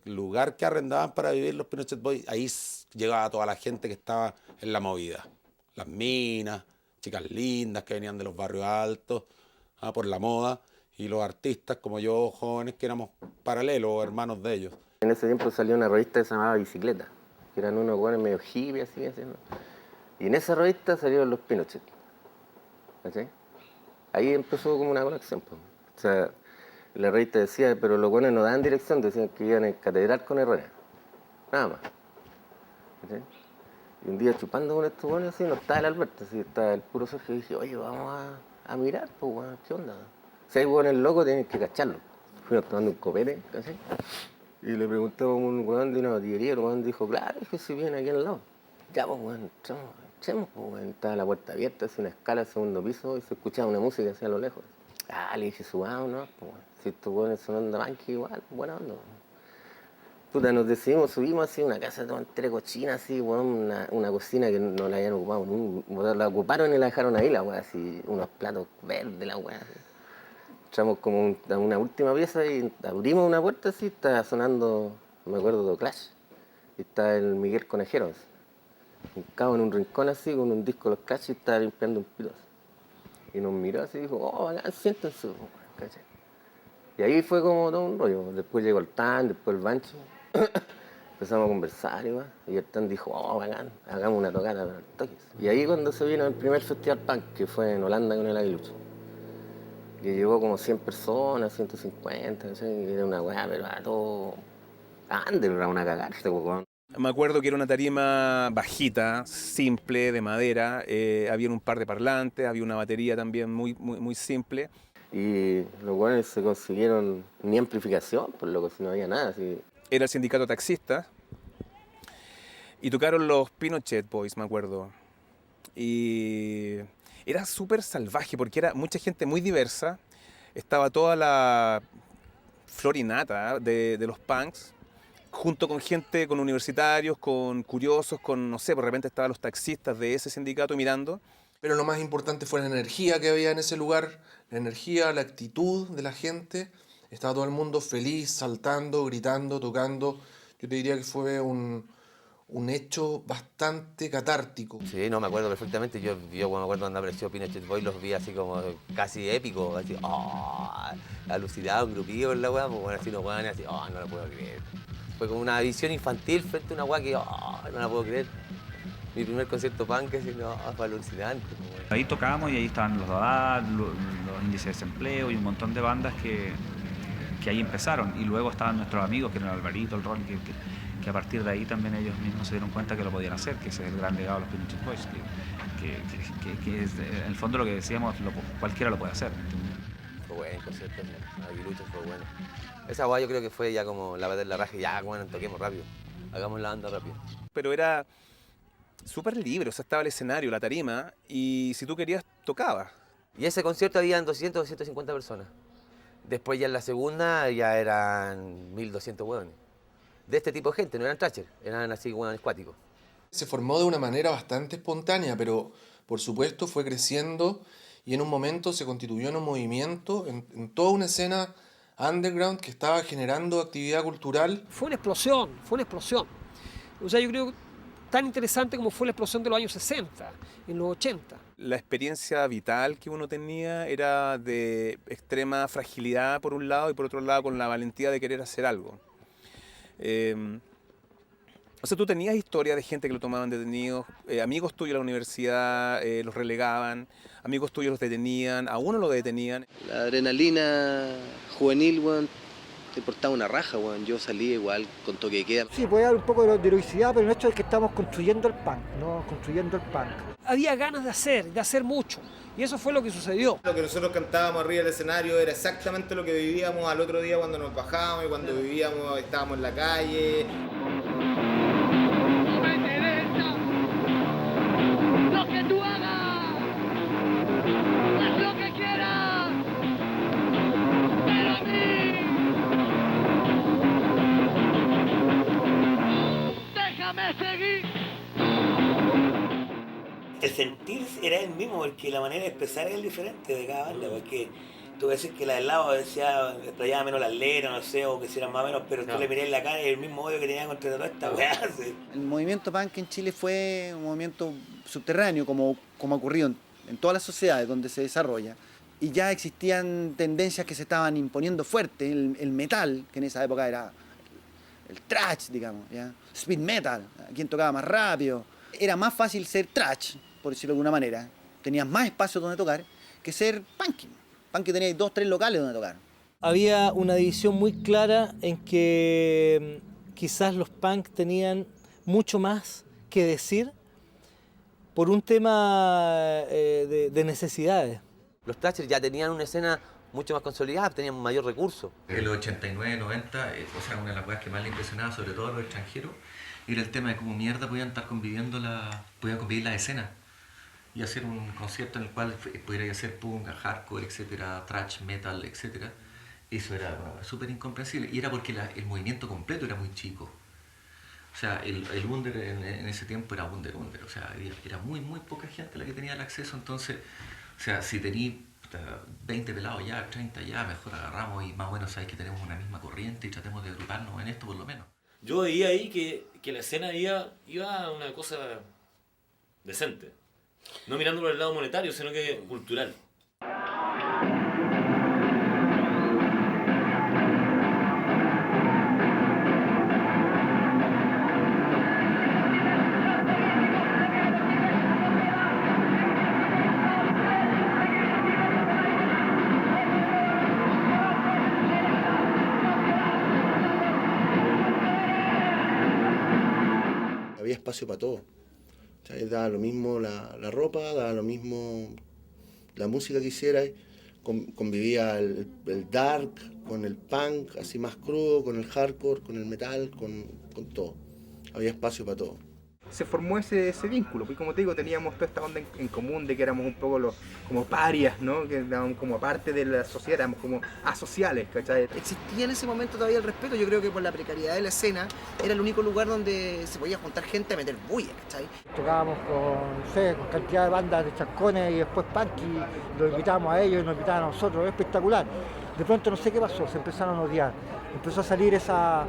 lugar que arrendaban para vivir los Pinochet Boys, ahí llegaba toda la gente que estaba en la movida. Las minas, chicas lindas que venían de los barrios altos, por la moda, y los artistas como yo, jóvenes, que éramos paralelos, hermanos de ellos. En ese tiempo salió una revista que se llamaba Bicicleta, que eran unos jóvenes medio hippie, así, ¿no? Y en esa revista salieron los Pinochet. ¿Cachai? Ahí empezó como una conexión, pues. O sea, la revista decía, pero los jóvenes no daban dirección, decían que iban en catedral con Herrera. Nada más. ¿Cachai? Y un día chupando con estos jóvenes así, no estaba el Alberto, así, estaba el puro Sergio, y dije, oye, vamos a mirar, pues, bueno, ¿qué onda? Si hay jóvenes locos, tienen que cacharlo. Fuimos tomando un copete, ¿cachai? Y le preguntaba a un weón de una botillería, el weón dijo, claro, es que si viene aquí al lado. Ya, pues, weón, echemos, pues, weón. Estaba la puerta abierta, así una escala al segundo piso, y se escuchaba una música así a lo lejos. Le dije, subamos, ¿no? Pues, weón. Si estos weones son onda banqui, igual, buena onda, weón. Puta, nos decidimos, subimos así, una casa toda entera cochina, así, weón, una cocina que no la habían ocupado, la ocuparon y la dejaron ahí, la weón, así, unos platos verdes, la weón, así. Entramos como a una última pieza y abrimos una puerta así, estaba sonando, no me acuerdo, de Clash. Y estaba el Miguel Conejero, así, hincado en un rincón así, con un disco de los Clash y estaba limpiando un pito así. Y nos miró así y dijo, bacán, siéntense, ¿cachai? Y ahí fue como todo un rollo. Después llegó el Tan, después el Bancho. Empezamos a conversar y el Tan dijo, bacán, hagamos una tocata para el toques. Y ahí cuando se vino el primer festival punk, que fue en Holanda con el Aguilucho. Que llegó como 100 personas, 150, ¿sí? Y era una weá, pero era todo... era una cagada este weón. Me acuerdo que era una tarima bajita, simple, de madera, había un par de parlantes, había una batería también muy simple. Y los weones se consiguieron ni amplificación, por lo que si no había nada. Así. Era el sindicato taxista y tocaron los Pinochet Boys, me acuerdo. Y... era súper salvaje porque era mucha gente muy diversa. Estaba toda la florinata de los punks, junto con gente, con universitarios, con curiosos, con, no sé, por repente estaban los taxistas de ese sindicato mirando. Pero lo más importante fue la energía que había en ese lugar, la energía, la actitud de la gente. Estaba todo el mundo feliz, saltando, gritando, tocando. Yo te diría que fue un hecho bastante catártico. Sí, no, me acuerdo perfectamente. Yo me acuerdo cuando apareció Pinochet Boy, los vi así como casi épicos, así, alucinado, engrupido en la weá, pues bueno, así unos weones así, no lo puedo creer. Fue como una visión infantil frente a una weá que no la puedo creer. Mi primer concierto punk, así, no, fue alucinante. Ahí tocábamos y ahí estaban los Dada, los Índices de Desempleo y un montón de bandas que ahí empezaron. Y luego estaban nuestros amigos, que eran Alvarito, el Ron, que a partir de ahí también ellos mismos se dieron cuenta que lo podían hacer, que ese es el gran legado de los Pinochet Boys, que es en el fondo lo que decíamos, cualquiera lo puede hacer. Fue buen concierto, Aguilucho fue bueno. Esa guay yo creo que fue ya como la batalla de la raja, ya bueno, toquemos rápido, hagamos la banda rápido. Pero era súper libre, o sea, estaba el escenario, la tarima, y si tú querías, tocabas. Y ese concierto habían 200, 250 personas. Después ya en la segunda ya eran 1200 hueones. De este tipo de gente, no eran thrasher, eran así hueones cuáticos. Se formó de una manera bastante espontánea, pero por supuesto fue creciendo y en un momento se constituyó en un movimiento, en toda una escena underground que estaba generando actividad cultural. Fue una explosión, fue una explosión. O sea, yo creo tan interesante como fue la explosión de los años 60, en los 80. La experiencia vital que uno tenía era de extrema fragilidad por un lado y por otro lado con la valentía de querer hacer algo. O sea, tú tenías historia de gente que lo tomaban detenidos, amigos tuyos en la universidad los relegaban, amigos tuyos los detenían, a uno lo detenían. La adrenalina juvenil, weón, te importaba una raja, weón. Yo salí igual con toque de queda. Sí, puede haber un poco de heroicidad, pero el hecho es que estamos construyendo el punk, ¿no? Construyendo el punk. Había ganas de hacer mucho, y eso fue lo que sucedió. Lo que nosotros cantábamos arriba del escenario era exactamente lo que vivíamos al otro día cuando nos bajábamos y cuando estábamos en la calle. No me interesa lo que tú hagas, haz lo que quieras, pero a mí déjame seguir. El sentir era el mismo, porque la manera de expresar es diferente de cada banda, porque tú ves que la del lado decía, explayaba menos las letras, no sé, o que hicieran más o menos, pero tú le mirás en la cara y el mismo odio que tenía contra toda esta weá. El movimiento punk en Chile fue un movimiento subterráneo, como ha ocurrido en todas las sociedades donde se desarrolla. Y ya existían tendencias que se estaban imponiendo fuerte, el metal, que en esa época era el thrash, digamos, ¿ya? Speed metal, quien tocaba más rápido. Era más fácil ser thrash, por decirlo de alguna manera. Tenías más espacio donde tocar que ser punky. Punky tenías 2, 3 locales donde tocar. Había una división muy clara en que quizás los punk tenían mucho más que decir por un tema de necesidades. Los thrashers ya tenían una escena mucho más consolidada, tenían mayor recurso. En los 89, 90, o sea, una de las cosas que más le impresionaba, sobre todo a los extranjeros, era el tema de cómo mierda podían convivir las escenas y hacer un concierto en el cual pudiera hacer punk, hardcore, etcétera, thrash, metal, etcétera. Eso era súper incomprensible y era porque el movimiento completo era muy chico. O sea, el under en ese tiempo era under, o sea, era muy poca gente la que tenía el acceso, entonces, o sea, si tenía 20 pelados ya, 30 ya, mejor agarramos y más o menos sabéis que tenemos una misma corriente y tratemos de agruparnos en esto por lo menos. Yo veía ahí que la escena iba a una cosa decente. No mirando por el lado monetario, sino que cultural. Había espacio para todo. O sea, daba lo mismo la ropa, daba lo mismo la música que hicieras. Convivía el dark con el punk, así más crudo, con el hardcore, con el metal, con todo. Había espacio para todo. Se formó ese vínculo, y como te digo, teníamos toda esta onda en común de que éramos un poco como parias, ¿no? Que éramos como parte de la sociedad, éramos como asociales, ¿cachai? Existía en ese momento todavía el respeto, yo creo que por la precariedad de la escena era el único lugar donde se podía juntar gente a meter bulla, ¿cachai? Tocábamos con cantidad de bandas de chascones y después punky, los invitábamos a ellos y nos invitaban a nosotros, es espectacular. De pronto no sé qué pasó, se empezaron a odiar, empezó a salir esa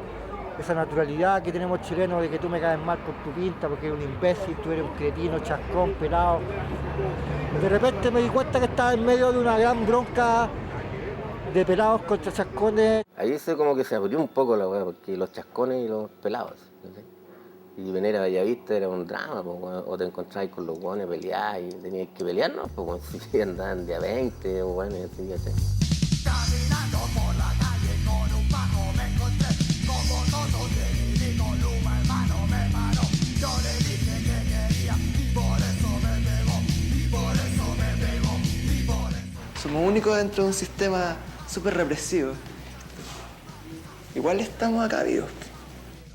naturalidad que tenemos chilenos de que tú me caes mal por tu pinta porque eres un imbécil, tú eres un cretino, chascón, pelado. De repente me di cuenta que estaba en medio de una gran bronca de pelados contra chascones. Ahí se como que se abrió un poco la weá, porque los chascones y los pelados. ¿Sí? Y venir a Bellavista era un drama, pues, weón. O te encontrabas con los weones pelear y tenías que pelear, ¿no? Pues, weón, si andaban de a 20, weones, así, ¿sí? Caminando por la calle con un paco me encontré como todo de con luma en mano me paró. Yo le dije que quería y por eso me pegó, y por eso me pegó, y por eso. Somos únicos dentro de un sistema súper represivo. Igual estamos acá vivos.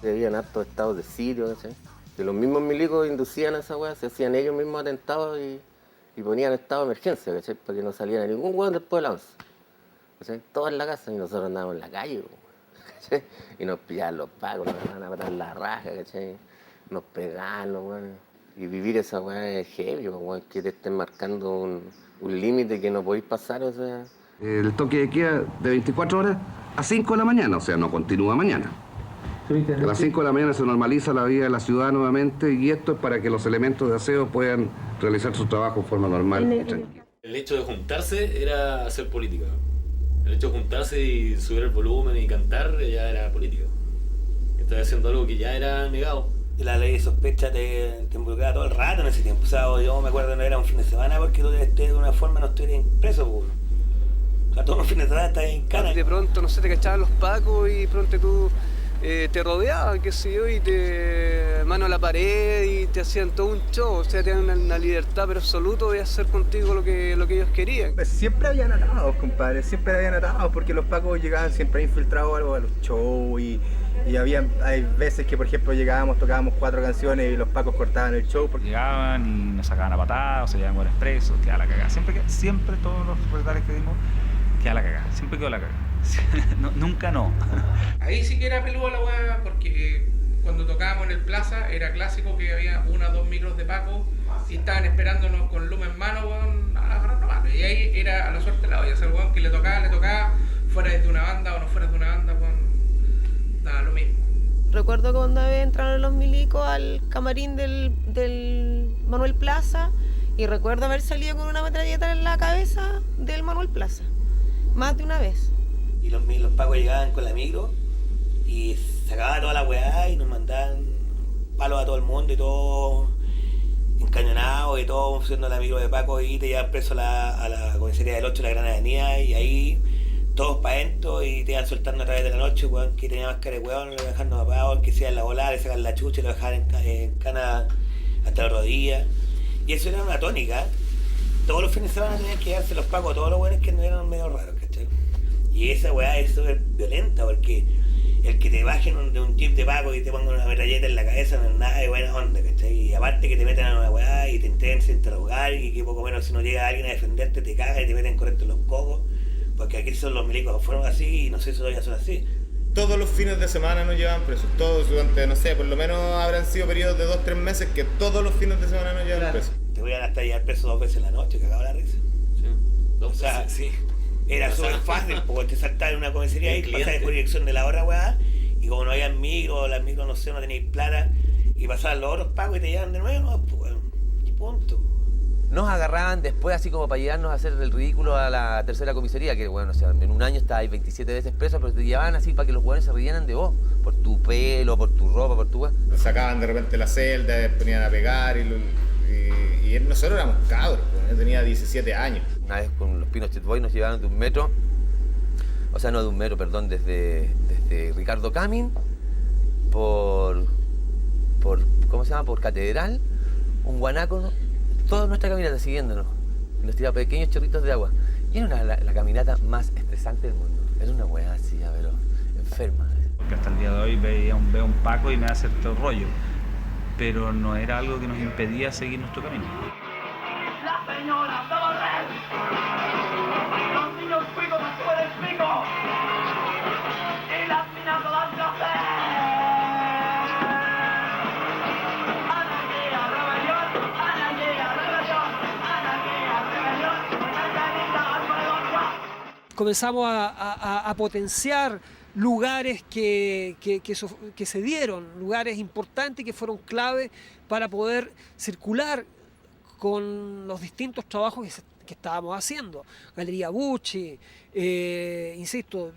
Habían hartos estados de sitio, ¿sí? Que los mismos milicos inducían a esa weá, se hacían ellos mismos atentados y ponían estado de emergencia, ¿sí? Para que no saliera ningún weón después de la 11. ¿Sí? Todos en la casa y nosotros andábamos en la calle, ¿sí? Y nos pillaban los pacos, nos iban a matar la raja, ¿sí? Nos pegaban los weones. Y vivir esa weá es heavy, weón, que te estén marcando un límite que no podéis pasar, o sea. El toque de queda de 24 horas a 5 de la mañana, o sea, no continúa mañana. A las 5 de la mañana se normaliza la vida de la ciudad nuevamente y esto es para que los elementos de aseo puedan realizar su trabajo de forma normal y tranquila. El hecho de juntarse era hacer política. El hecho de juntarse y subir el volumen y cantar ya era política. Estaba haciendo algo que ya era negado. Y la ley de sospecha te involucraba todo el rato en ese tiempo. O sea, yo me acuerdo que no era un fin de semana porque tú de una forma no estuvieras preso, pues. O sea, todos los fines de semana estás en cana. De pronto, no sé, te cachaban los pacos y pronto tú te rodeaban, qué sé yo, y te mano a la pared y te hacían todo un show. O sea, te dan una libertad pero absoluta de hacer contigo lo que ellos querían. Siempre habían atados, compadre, siempre habían atados porque los pacos llegaban siempre infiltrados algo a los shows y hay veces que, por ejemplo, tocábamos 4 canciones y los pacos cortaban el show. Llegaban y nos sacaban a patadas, o se llevaban con expresos, quedaba la cagada. Siempre todos los recitales que dimos, quedaba la cagada. Siempre quedó la cagada. No, nunca no. Ahí sí que era peludo la weá, porque cuando tocábamos en el Plaza era clásico que había 1 o 2 micros de Paco y estaban esperándonos con luma en mano, weón, a agarrar la mano. Y ahí era a la suerte la olla, o sea, el weón que le tocaba, fuera de una banda o no fuera de una banda, weón, daba lo mismo. Recuerdo que cuando entraron los milicos al camarín del Manuel Plaza y recuerdo haber salido con una metralleta en la cabeza del Manuel Plaza, más de una vez. Y los pacos llegaban con la micro y sacaban toda la weá y nos mandaban palos a todo el mundo y todo encañonados y todo siendo la micro de Paco y te llevaban preso a la comisaría del 8 de la Gran Avenida y ahí todos para adentro y te iban soltando a través de la noche, weón, que tenía máscara de weón, lo iban dejando apagado, que se iban la volada, le sacan la chucha y lo dejaban en cana hasta la rodilla. Y eso era una tónica. Todos los fines de semana tenían que llevarse los pacos, todos los weones que no eran medio raros, ¿cachai? Y esa weá es súper violenta porque el que te bajen de un jeep de Paco y te pongan una metralleta en la cabeza no es nada de buena onda, ¿cachai? Y aparte que te meten a una weá y te intenten interrogar y que poco menos si no llega alguien a defenderte te caga y te meten correcto en los cocos. Porque aquí son los milicos, fueron así y no sé si todavía son así. Todos los fines de semana nos llevan presos, todos durante, no sé, por lo menos habrán sido periodos de 2-3 meses que todos los fines de semana nos llevan presos. Te voy a hasta llevar preso 2 veces en la noche, cagaba la risa. Sí. O sea, sí. Era súper fácil, porque te saltabas en una comisaría y pasabas por dirección de la otra weá, y como no había micro, las micros no sé, no teníais plata, y pasaban los otros pagos y te llevaban de nuevo, no, pues weón, y punto. Nos agarraban después así como para llevarnos a hacer el ridículo a la tercera comisaría, que bueno, o sea, en un año estabas 27 veces preso, pero te llevaban así para que los hueones se rieran de vos, por tu pelo, por tu ropa, por tu weá. Nos sacaban de repente la celda, ponían a pegar y nosotros éramos cabros, pues, yo tenía 17 años. Una vez con los Pinochet Boys nos llevaron de un metro, o sea, no de un metro, perdón, desde Ricardo Camin, por ¿cómo se llama? Por Catedral, un guanaco, toda nuestra caminata siguiéndonos. Y nos tiraba pequeños chorritos de agua. Y era la caminata más estresante del mundo. Era una weá así, ya, pero enferma. Porque hasta el día de hoy veo un Paco y me hace todo rollo. Pero no era algo que nos impedía seguir nuestro camino. La señora Torres, los niños picos por el pico y las minas todas café. Anarquía, rebelión, anarquía, rebelión, anarquía, rebelión, anarquía, rebelión. Comenzamos a potenciar lugares que se dieron, lugares importantes que fueron clave para poder circular con los distintos trabajos que estábamos haciendo. Galería Bucci, insisto,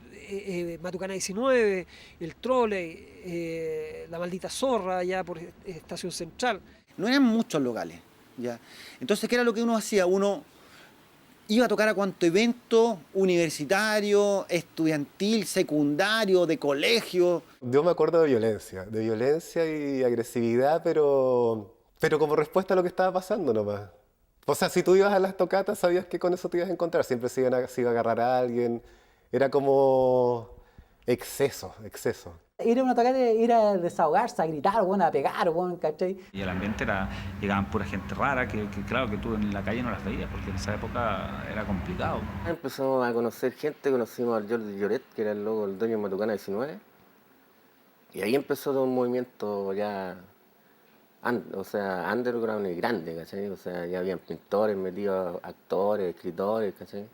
Matucana 19, el Trolley, La Maldita Zorra, allá por Estación Central. No eran muchos locales, ¿ya? Entonces, ¿qué era lo que uno hacía? Uno iba a tocar a cuanto evento universitario, estudiantil, secundario, de colegio. Yo me acuerdo de violencia y agresividad, pero como respuesta a lo que estaba pasando nomás. O sea, si tú ibas a las tocatas, sabías que con eso te ibas a encontrar. Siempre se iba a agarrar a alguien. Era como exceso. Ir a una tocata era a desahogarse, a gritar, bueno, a pegar, bueno, ¿cachai? Y el ambiente era, llegaban pura gente rara, que claro que tú en la calle no las veías, porque en esa época era complicado. Empezamos a conocer gente, conocimos al Jordi Lloret, que era el dueño de Matucana 19. Y ahí empezó todo un movimiento ya... underground y grande, ¿cachai? O sea, ya habían pintores metidos, actores, escritores, ¿cachai?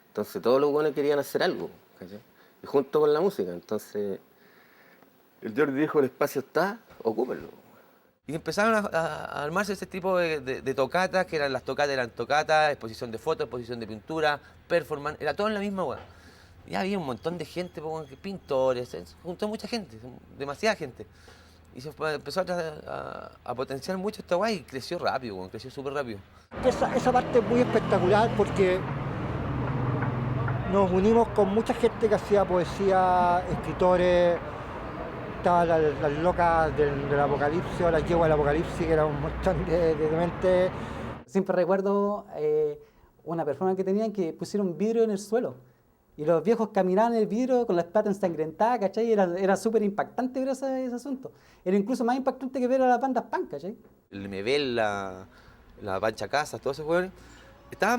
Entonces todos los buenos querían hacer algo, ¿cachai? Y junto con la música, entonces el Jordi dijo, el espacio está, ocúpenlo. Y empezaron a armarse ese tipo de tocatas, que eran tocatas, exposición de fotos, exposición de pintura, performance, era todo en la misma weá. Ya había un montón de gente, pintores, se juntó mucha gente, demasiada gente. Y se empezó a potenciar mucho esta guay y creció rápido, creció súper rápido. Esa parte es muy espectacular porque nos unimos con mucha gente que hacía poesía, escritores, estaban las locas del apocalipsis o las yeguas del apocalipsis, que era un montón de mente. Siempre recuerdo una performance que tenían que pusieron vidrio en el suelo. Y los viejos caminaban en el vidrio con la espalda ensangrentada, ¿cachai? Era súper impactante ver ese asunto. Era incluso más impactante que ver a las bandas punk, ¿cachai? El Mebel, la Pancha Casas, todos esos hueones,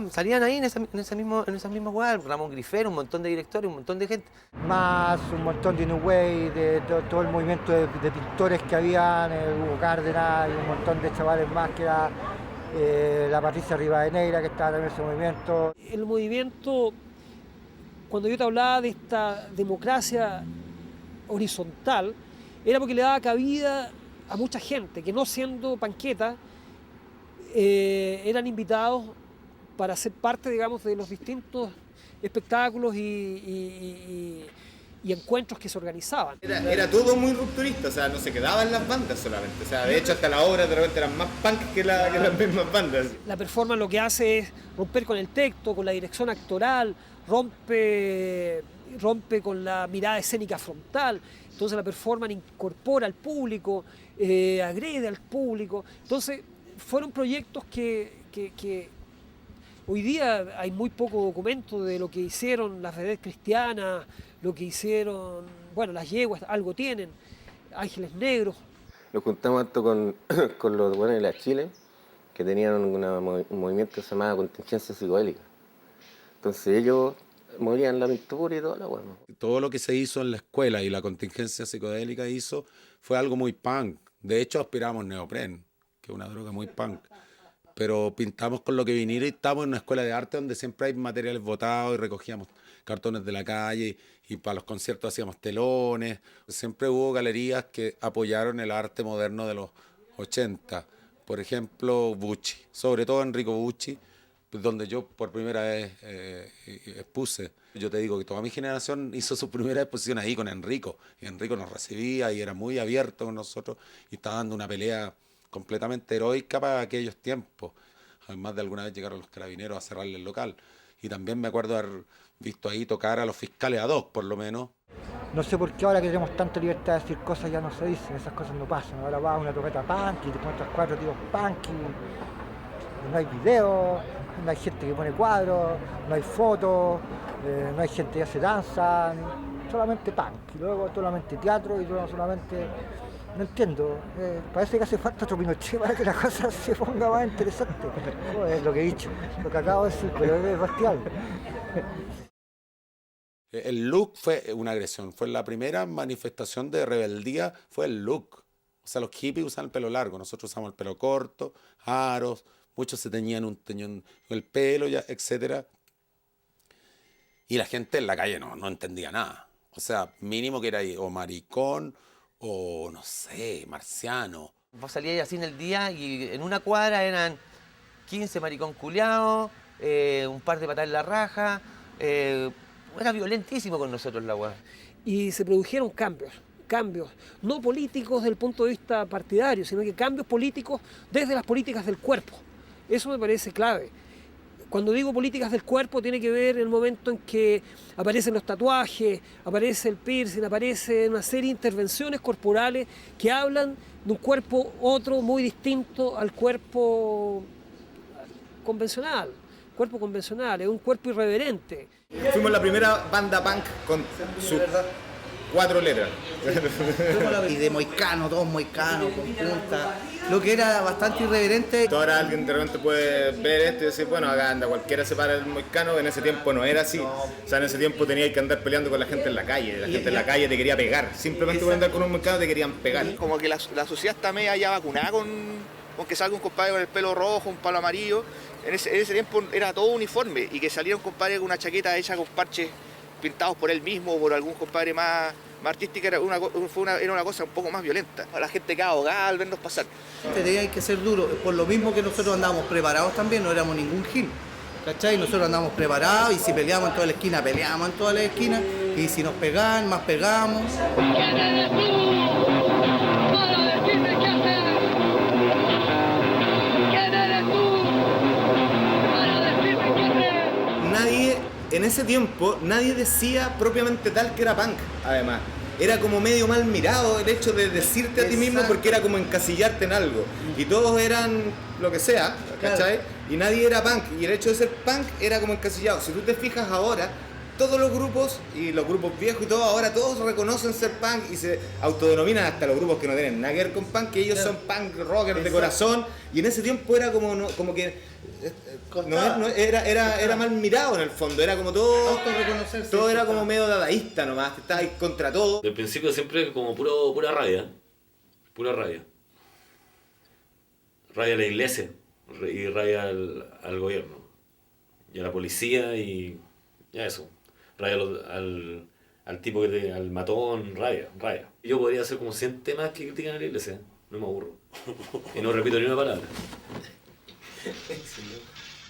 salían ahí en esas mismas hueás, Ramón Grifero, un montón de directores, un montón de gente. Más un montón de New Wave, de todo el movimiento de pintores que habían, Hugo Cárdenas y un montón de chavales más que era la Patricia Rivadeneira, que estaba también en ese movimiento. El movimiento... Cuando yo te hablaba de esta democracia horizontal, era porque le daba cabida a mucha gente que, no siendo panqueta, eran invitados para ser parte, digamos, de los distintos espectáculos y encuentros que se organizaban. Era todo muy rupturista, o sea, no se quedaban las bandas solamente. O sea, de hecho, hasta las obras de repente eran más punk que las mismas bandas. La performance lo que hace es romper con el texto, con la dirección actoral, rompe con la mirada escénica frontal. Entonces la performance incorpora al público, agrede al público. Entonces fueron proyectos que hoy día hay muy poco documento de lo que hicieron las vedettes cristianas, lo que hicieron, bueno, las yeguas, algo tienen, Ángeles Negros. Nos juntamos harto con los buenos de la Chile, que tenían un movimiento que se llamaba Contingencia Psicodélica. Entonces ellos movían la pintura y toda la hueá. Todo lo que se hizo en la escuela y la Contingencia Psicodélica hizo fue algo muy punk. De hecho, aspiramos neopren, que es una droga muy punk. Pero pintamos con lo que viniera y estábamos en una escuela de arte donde siempre hay materiales botados y recogíamos cartones de la calle y para los conciertos hacíamos telones. Siempre hubo galerías que apoyaron el arte moderno de los 80. Por ejemplo, Bucci, sobre todo Enrico Bucci, donde yo por primera vez expuse. Yo te digo que toda mi generación hizo su primera exposición ahí con Enrico. Y Enrico nos recibía y era muy abierto con nosotros y estaba dando una pelea completamente heroica para aquellos tiempos. Además de alguna vez llegaron los carabineros a cerrarle el local. Y también me acuerdo haber visto ahí tocar a los fiscales ad hoc, por lo menos. No sé por qué ahora que tenemos tanta libertad de decir cosas ya no se dicen, esas cosas no pasan. Ahora va a una tocata punk y te encuentras 4 tíos punk y no hay video, no hay gente que pone cuadros, no hay fotos, no hay gente que hace danza, solamente punk. Y luego solamente teatro y luego solamente... No entiendo, parece que hace falta otro Pinochet para que la cosa se ponga más interesante. Joder, lo que he dicho, lo que acabo de decir, pero es bestial. El look fue una agresión, fue la primera manifestación de rebeldía, fue el look. O sea, los hippies usan el pelo largo, nosotros usamos el pelo corto, aros, muchos se teñían un teñón el pelo, ya, etc. Y la gente en la calle no entendía nada. O sea, mínimo que era ahí, o maricón, o no sé, marciano. Vos salías así en el día y en una cuadra eran 15 maricón culiados, un par de patadas en la raja. Era violentísimo con nosotros la weá. Y se produjeron cambios, no políticos desde el punto de vista partidario, sino que cambios políticos desde las políticas del cuerpo. Eso me parece clave. Cuando digo políticas del cuerpo, tiene que ver el momento en que aparecen los tatuajes, aparece el piercing, aparece una serie de intervenciones corporales que hablan de un cuerpo otro, muy distinto al cuerpo convencional. Cuerpo convencional, es un cuerpo irreverente. Fuimos la primera banda punk con sus 4 letras. Y de moicano, todos moicanos, con punta, lo que era bastante irreverente. Ahora alguien de repente puede ver esto y decir, bueno, acá anda, cualquiera se para el moicano. En ese tiempo no era así. O sea, en ese tiempo tenías que andar peleando con la gente en la calle. La gente en la calle te quería pegar. Simplemente por andar con un moicano te querían pegar. Como que la sociedad está media ya vacunada con que salga un compadre con el pelo rojo, un palo amarillo. En ese tiempo era todo uniforme, y que saliera un compadre con una chaqueta hecha con parches pintados por él mismo o por algún compadre más artística era una cosa un poco más violenta. La gente quedaba ahogada al vernos pasar. Tenía que ser duro, por lo mismo que nosotros andábamos preparados también, no éramos ningún gil, ¿cachai? Nosotros andábamos preparados, y si peleábamos en toda la esquina, peleábamos en toda la esquina, y si nos pegaban, más pegábamos. En ese tiempo nadie decía propiamente tal que era punk, además. Era como medio mal mirado el hecho de decirte a ti mismo, porque era como encasillarte en algo. Y todos eran lo que sea, ¿cachai? Y nadie era punk. Y el hecho de ser punk era como encasillado. Si tú te fijas ahora, todos los grupos, y los grupos viejos y todo, ahora todos reconocen ser punk y se autodenominan, hasta los grupos que no tienen nada que ver con punk, que ellos son punk rockers de corazón. Y en ese tiempo era como que era mal mirado en el fondo, era como todo era como medio dadaísta nomás, que estabas ahí contra todo. Del principio siempre como pura rabia a la iglesia y rabia al gobierno y a la policía, y ya eso, rabia al tipo al matón, rabia. Yo podría hacer como 100 temas que critican a la iglesia, no me aburro y no repito ni una palabra. Y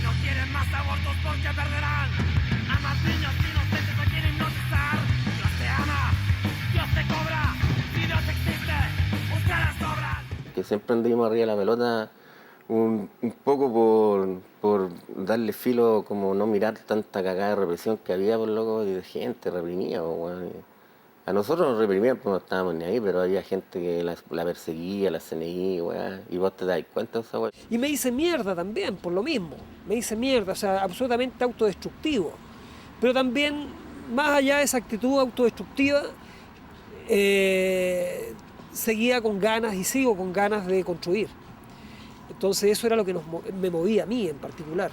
no quieren más abortos porque perderán a más niños inocentes a quienes hipnotizar. Dios te ama, Dios te cobra, si Dios existe, ustedes sobran. Que siempre anduvimos arriba de la pelota un poco por darle filo, como no mirar tanta cagada de represión que había por loco de gente reprimida. A nosotros nos reprimían porque no estábamos ni ahí, pero había gente que la perseguía, la CNI, y vos te das cuenta de esa weá. Y me hice mierda también, por lo mismo. Me hice mierda, o sea, absolutamente autodestructivo. Pero también, más allá de esa actitud autodestructiva, seguía con ganas y sigo con ganas de construir. Entonces eso era lo que me movía a mí en particular.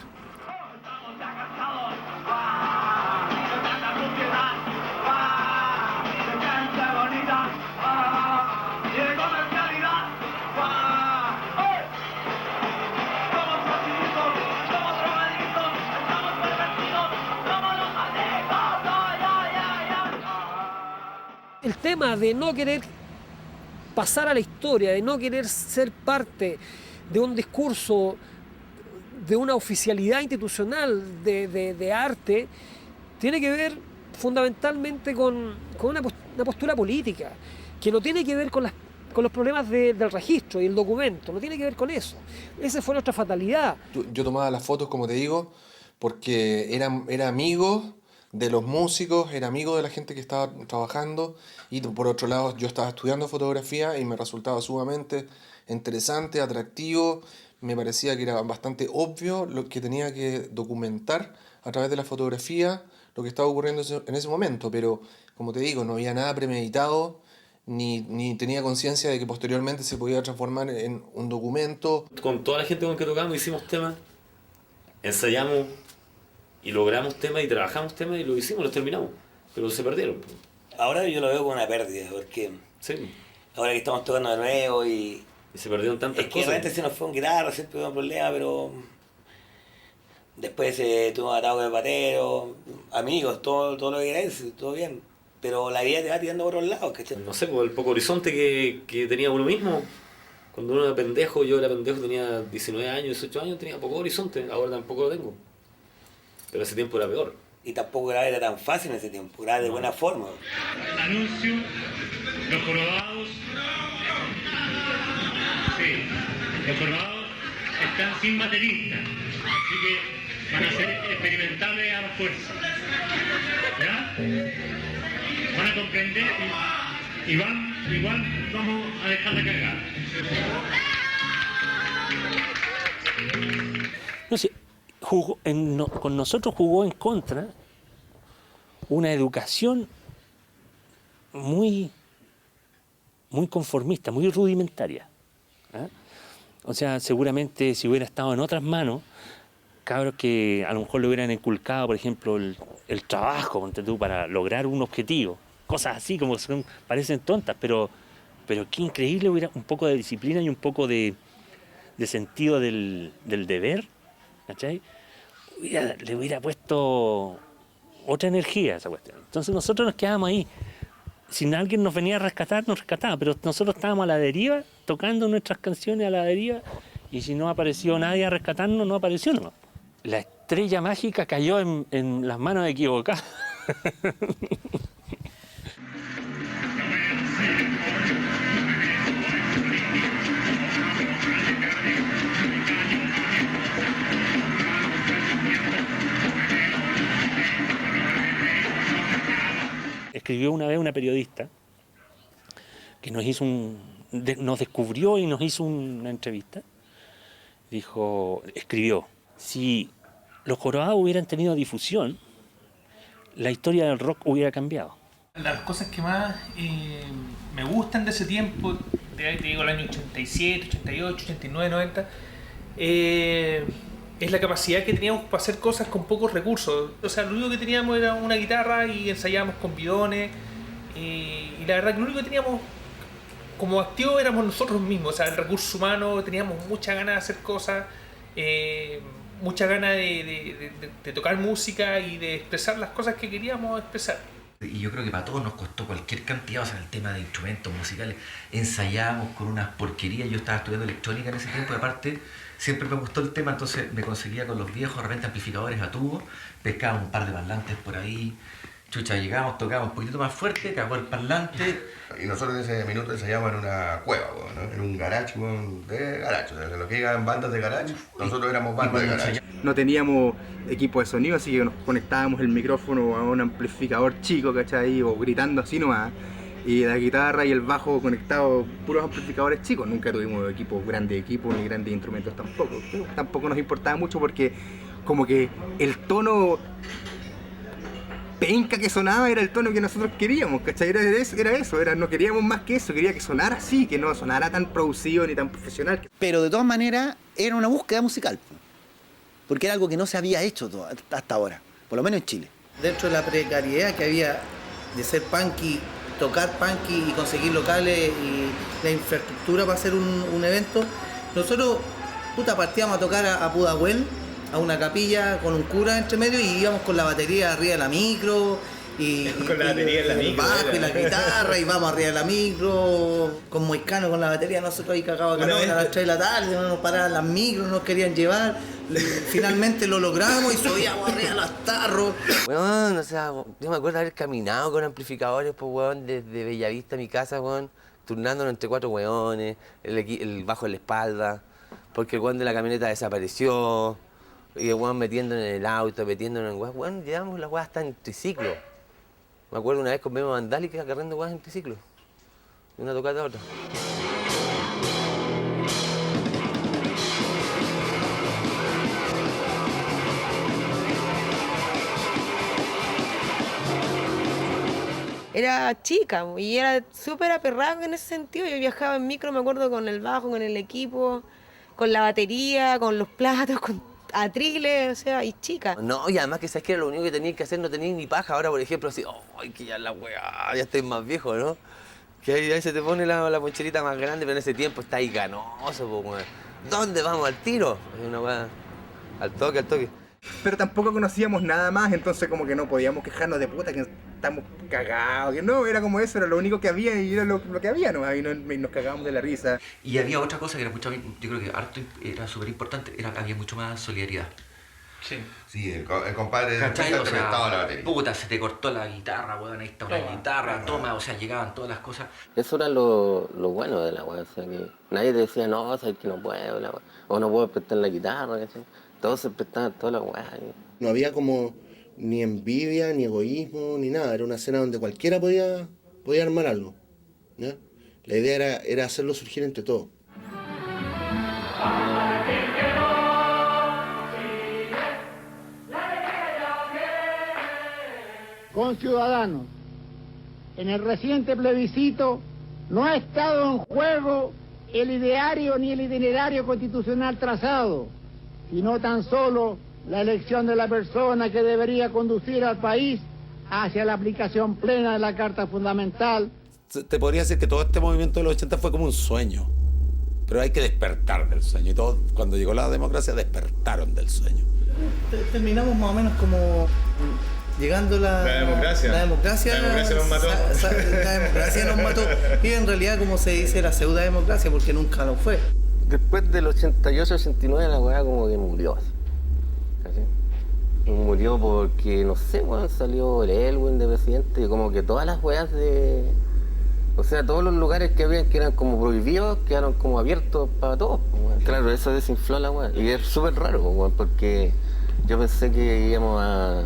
El tema de no querer pasar a la historia, de no querer ser parte de un discurso, de una oficialidad institucional de arte, tiene que ver fundamentalmente con una postura política, que no tiene que ver con los problemas del registro y el documento, no tiene que ver con eso. Esa fue nuestra fatalidad. Yo tomaba las fotos, como te digo, porque era amigo de los músicos, era amigo de la gente que estaba trabajando, y por otro lado yo estaba estudiando fotografía y me resultaba sumamente interesante, atractivo. Me parecía que era bastante obvio lo que tenía que documentar a través de la fotografía, lo que estaba ocurriendo en ese momento, pero como te digo, no había nada premeditado, ni tenía conciencia de que posteriormente se podía transformar en un documento. Con toda la gente con que tocamos hicimos temas, ensayamos y logramos temas y trabajamos temas y lo hicimos, los terminamos, pero se perdieron. Ahora yo lo veo como una pérdida, porque ahora que estamos tocando de nuevo y Y se perdieron tantas Es que cosas. realmente se nos fue un guitarra, siempre hubo un problema, pero después tuvo atado de patero, amigos, todo lo que queráis, todo bien. Pero la vida te va tirando por otros lados, ¿cachai? No sé, pues el poco horizonte que tenía uno mismo. Cuando uno era pendejo, yo era pendejo, tenía 19 años, 18 años, tenía poco horizonte, ahora tampoco lo tengo. Pero ese tiempo era peor. Y tampoco grabar era tan fácil en ese tiempo, grabar de buena forma. Anuncio, los jorobados, sí, los jorobados están sin baterista, así que van a ser experimentables a la fuerza. ¿Ya? Van a comprender y igual vamos a dejar de cargar. No sé, con nosotros jugó en contra una educación muy conformista, muy rudimentaria. ¿Ah? O sea, seguramente si hubiera estado en otras manos, cabros que a lo mejor le hubieran inculcado, por ejemplo, el trabajo, ponte tú, para lograr un objetivo. Cosas así como parecen tontas, pero qué increíble hubiera un poco de disciplina y un poco de sentido del deber, ¿cachai? Le hubiera puesto otra energía a esa cuestión. Entonces nosotros nos quedábamos ahí. Si alguien nos venía a rescatar, nos rescataba, pero nosotros estábamos a la deriva, tocando nuestras canciones a la deriva, y si no apareció nadie a rescatarnos, no apareció nomás. La estrella mágica cayó en las manos equivocadas. Escribió una vez una periodista que nos descubrió y nos hizo una entrevista. Escribió, si los jorobados hubieran tenido difusión, la historia del rock hubiera cambiado. Las cosas que más me gustan de ese tiempo, te digo el año 87, 88, 89, 90, es la capacidad que teníamos para hacer cosas con pocos recursos. O sea, lo único que teníamos era una guitarra y ensayábamos con bidones. Y la verdad que lo único que teníamos como activo éramos nosotros mismos. O sea, el recurso humano, teníamos mucha ganas de hacer cosas, mucha ganas de tocar música y de expresar las cosas que queríamos expresar. Y yo creo que para todos nos costó cualquier cantidad, o sea, el tema de instrumentos musicales. Ensayábamos con unas porquerías. Yo estaba estudiando electrónica en ese tiempo y aparte siempre me gustó el tema, entonces me conseguía con los viejos, de repente amplificadores a tubo, pescábamos un par de parlantes por ahí. Chucha, llegábamos, tocábamos un poquito más fuerte, cagó el parlante. Y nosotros en ese minuto ensayábamos en una cueva, ¿no? En un garage, de garage. O sea, lo que digan bandas de garage, nosotros éramos bandas de garage. No teníamos equipo de sonido, así que nos conectábamos el micrófono a un amplificador chico, ¿cachai? O gritando así nomás. Y la guitarra y el bajo conectados, puros amplificadores chicos. Nunca tuvimos grandes equipos ni grandes instrumentos tampoco. Pero tampoco nos importaba mucho porque como que el tono penca que sonaba era el tono que nosotros queríamos, ¿cachai? Era eso, no queríamos más que eso, quería que sonara así, que no sonara tan producido ni tan profesional. Pero de todas maneras era una búsqueda musical, porque era algo que no se había hecho hasta ahora, por lo menos en Chile. Dentro de la precariedad que había de ser punky, tocar punky y conseguir locales y la infraestructura para hacer un evento, nosotros partíamos a tocar a Pudahuel, a una capilla con un cura entre medio y íbamos con la batería arriba de la micro y con la batería en la micro, bajo y la guitarra y vamos arriba de la micro con Moicano con la batería, nosotros ahí cagados a las 3 de la tarde, no nos paraban las micros, no nos querían llevar, finalmente lo logramos y subíamos arriba de los tarros. Weón, o sea, yo me acuerdo de haber caminado con amplificadores, pues weón, desde Bellavista a mi casa, weón, turnándonos entre 4 weones, el bajo en la espalda, porque el weón de la camioneta desapareció. Y el weón metiéndonos en el auto, metiéndonos en weón, llevamos la weá hasta en triciclo. Me acuerdo una vez con Memo Vandálica agarrando weas en triciclo. De una tocata a otra. Era chica y era súper aperrada en ese sentido. Yo viajaba en micro, me acuerdo, con el bajo, con el equipo, con la batería, con los platos, con atriles, o sea, y chica. No, y además que sabes que era lo único que tenías que hacer, no tenías ni paja. Ahora, por ejemplo, así, ¡ay, que ya la weá! Ya estoy más viejo, ¿no? Que ahí se te pone la poncherita más grande, pero en ese tiempo está ahí ganoso, po, weón. ¿Dónde vamos? ¿Al tiro? Es una weá. Al toque, al toque. Pero tampoco conocíamos nada más, entonces como que no podíamos quejarnos de puta que estamos cagados, que no, era como eso, era lo único que había y era lo que había, ¿no? Y nos cagábamos de la risa. Y había otra cosa que era mucho, yo creo que harto era súper importante, había mucho más solidaridad. Sí. Sí, el compadre ¿Cachai? O te prestaba la sea, batería. puta, se te cortó la guitarra, weón, ahí está una guitarra, toma, o sea, llegaban todas las cosas. Eso era lo bueno de la weá, o sea, que nadie te decía, no, sabes que no puedo, la weá, o no puedo prestar la guitarra, ¿cachai? Todos se prestaban toda la weá. No había como ni envidia, ni egoísmo, ni nada, era una escena donde cualquiera podía armar algo, ¿ya? La idea era hacerlo surgir entre todos. Conciudadanos, en el reciente plebiscito no ha estado en juego el ideario ni el itinerario constitucional trazado, sino tan solo la elección de la persona que debería conducir al país hacia la aplicación plena de la Carta Fundamental. Te podría decir que todo este movimiento de los 80 fue como un sueño, pero hay que despertar del sueño, y todos, cuando llegó la democracia, despertaron del sueño. Terminamos más o menos como llegando la democracia. La democracia nos mató. La democracia nos mató. Y en realidad, como se dice, era pseudo democracia porque nunca lo fue. Después del 88-89 la weá como que murió. ¿Cachai? Y murió porque, no sé, weón, salió el Elwin de presidente y como que todas las weas de... O sea, todos los lugares que habían que eran como prohibidos quedaron como abiertos para todos. Weón. Claro, eso desinfló la weá. Y es súper raro, weón, porque yo pensé que íbamos a...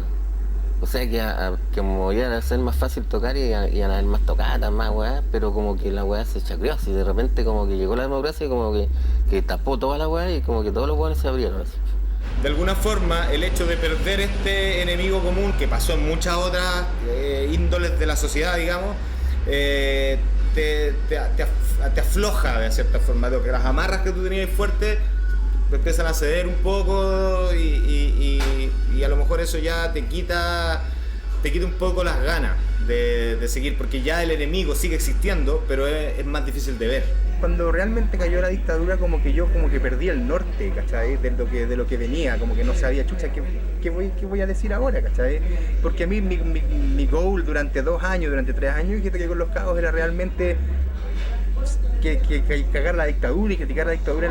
O sea, que como iba a ser más fácil tocar y iban a haber más tocatas, más weá, pero como que la weá se chacreó así, de repente como que llegó la democracia y como que tapó toda la weá y como que todos los weones se abrieron así. De alguna forma, el hecho de perder este enemigo común que pasó en muchas otras índoles de la sociedad, digamos, te afloja de cierta forma, de que las amarras que tú tenías fuertes empiezan a ceder un poco y a lo mejor eso ya te quita un poco las ganas de seguir, porque ya el enemigo sigue existiendo, pero es más difícil de ver. Cuando realmente cayó la dictadura, como que yo como que perdí el norte, ¿cachai? De lo que venía, como que no sabía, chucha, ¿qué voy a decir ahora, ¿cachai? Porque a mí mi goal durante 2 años, durante 3 años, fíjate que con los cabos era realmente que cagar la dictadura y criticar la dictadura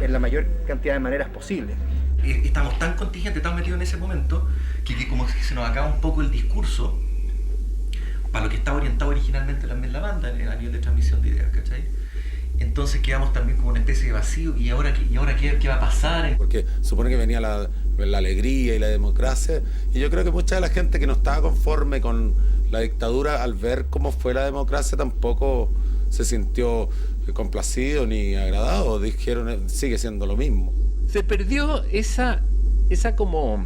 en la mayor cantidad de maneras posibles. Estamos tan contingentes, tan metidos en ese momento, que como que se nos acaba un poco el discurso para lo que estaba orientado originalmente también la banda a nivel de transmisión de ideas, ¿cachai? Entonces quedamos también como una especie de vacío, ¿y ahora qué va a pasar? Porque supone que venía la alegría y la democracia, y yo creo que mucha de la gente que no estaba conforme con la dictadura, al ver cómo fue la democracia, tampoco se sintió complacido ni agradado, dijeron sigue siendo lo mismo. Se perdió esa como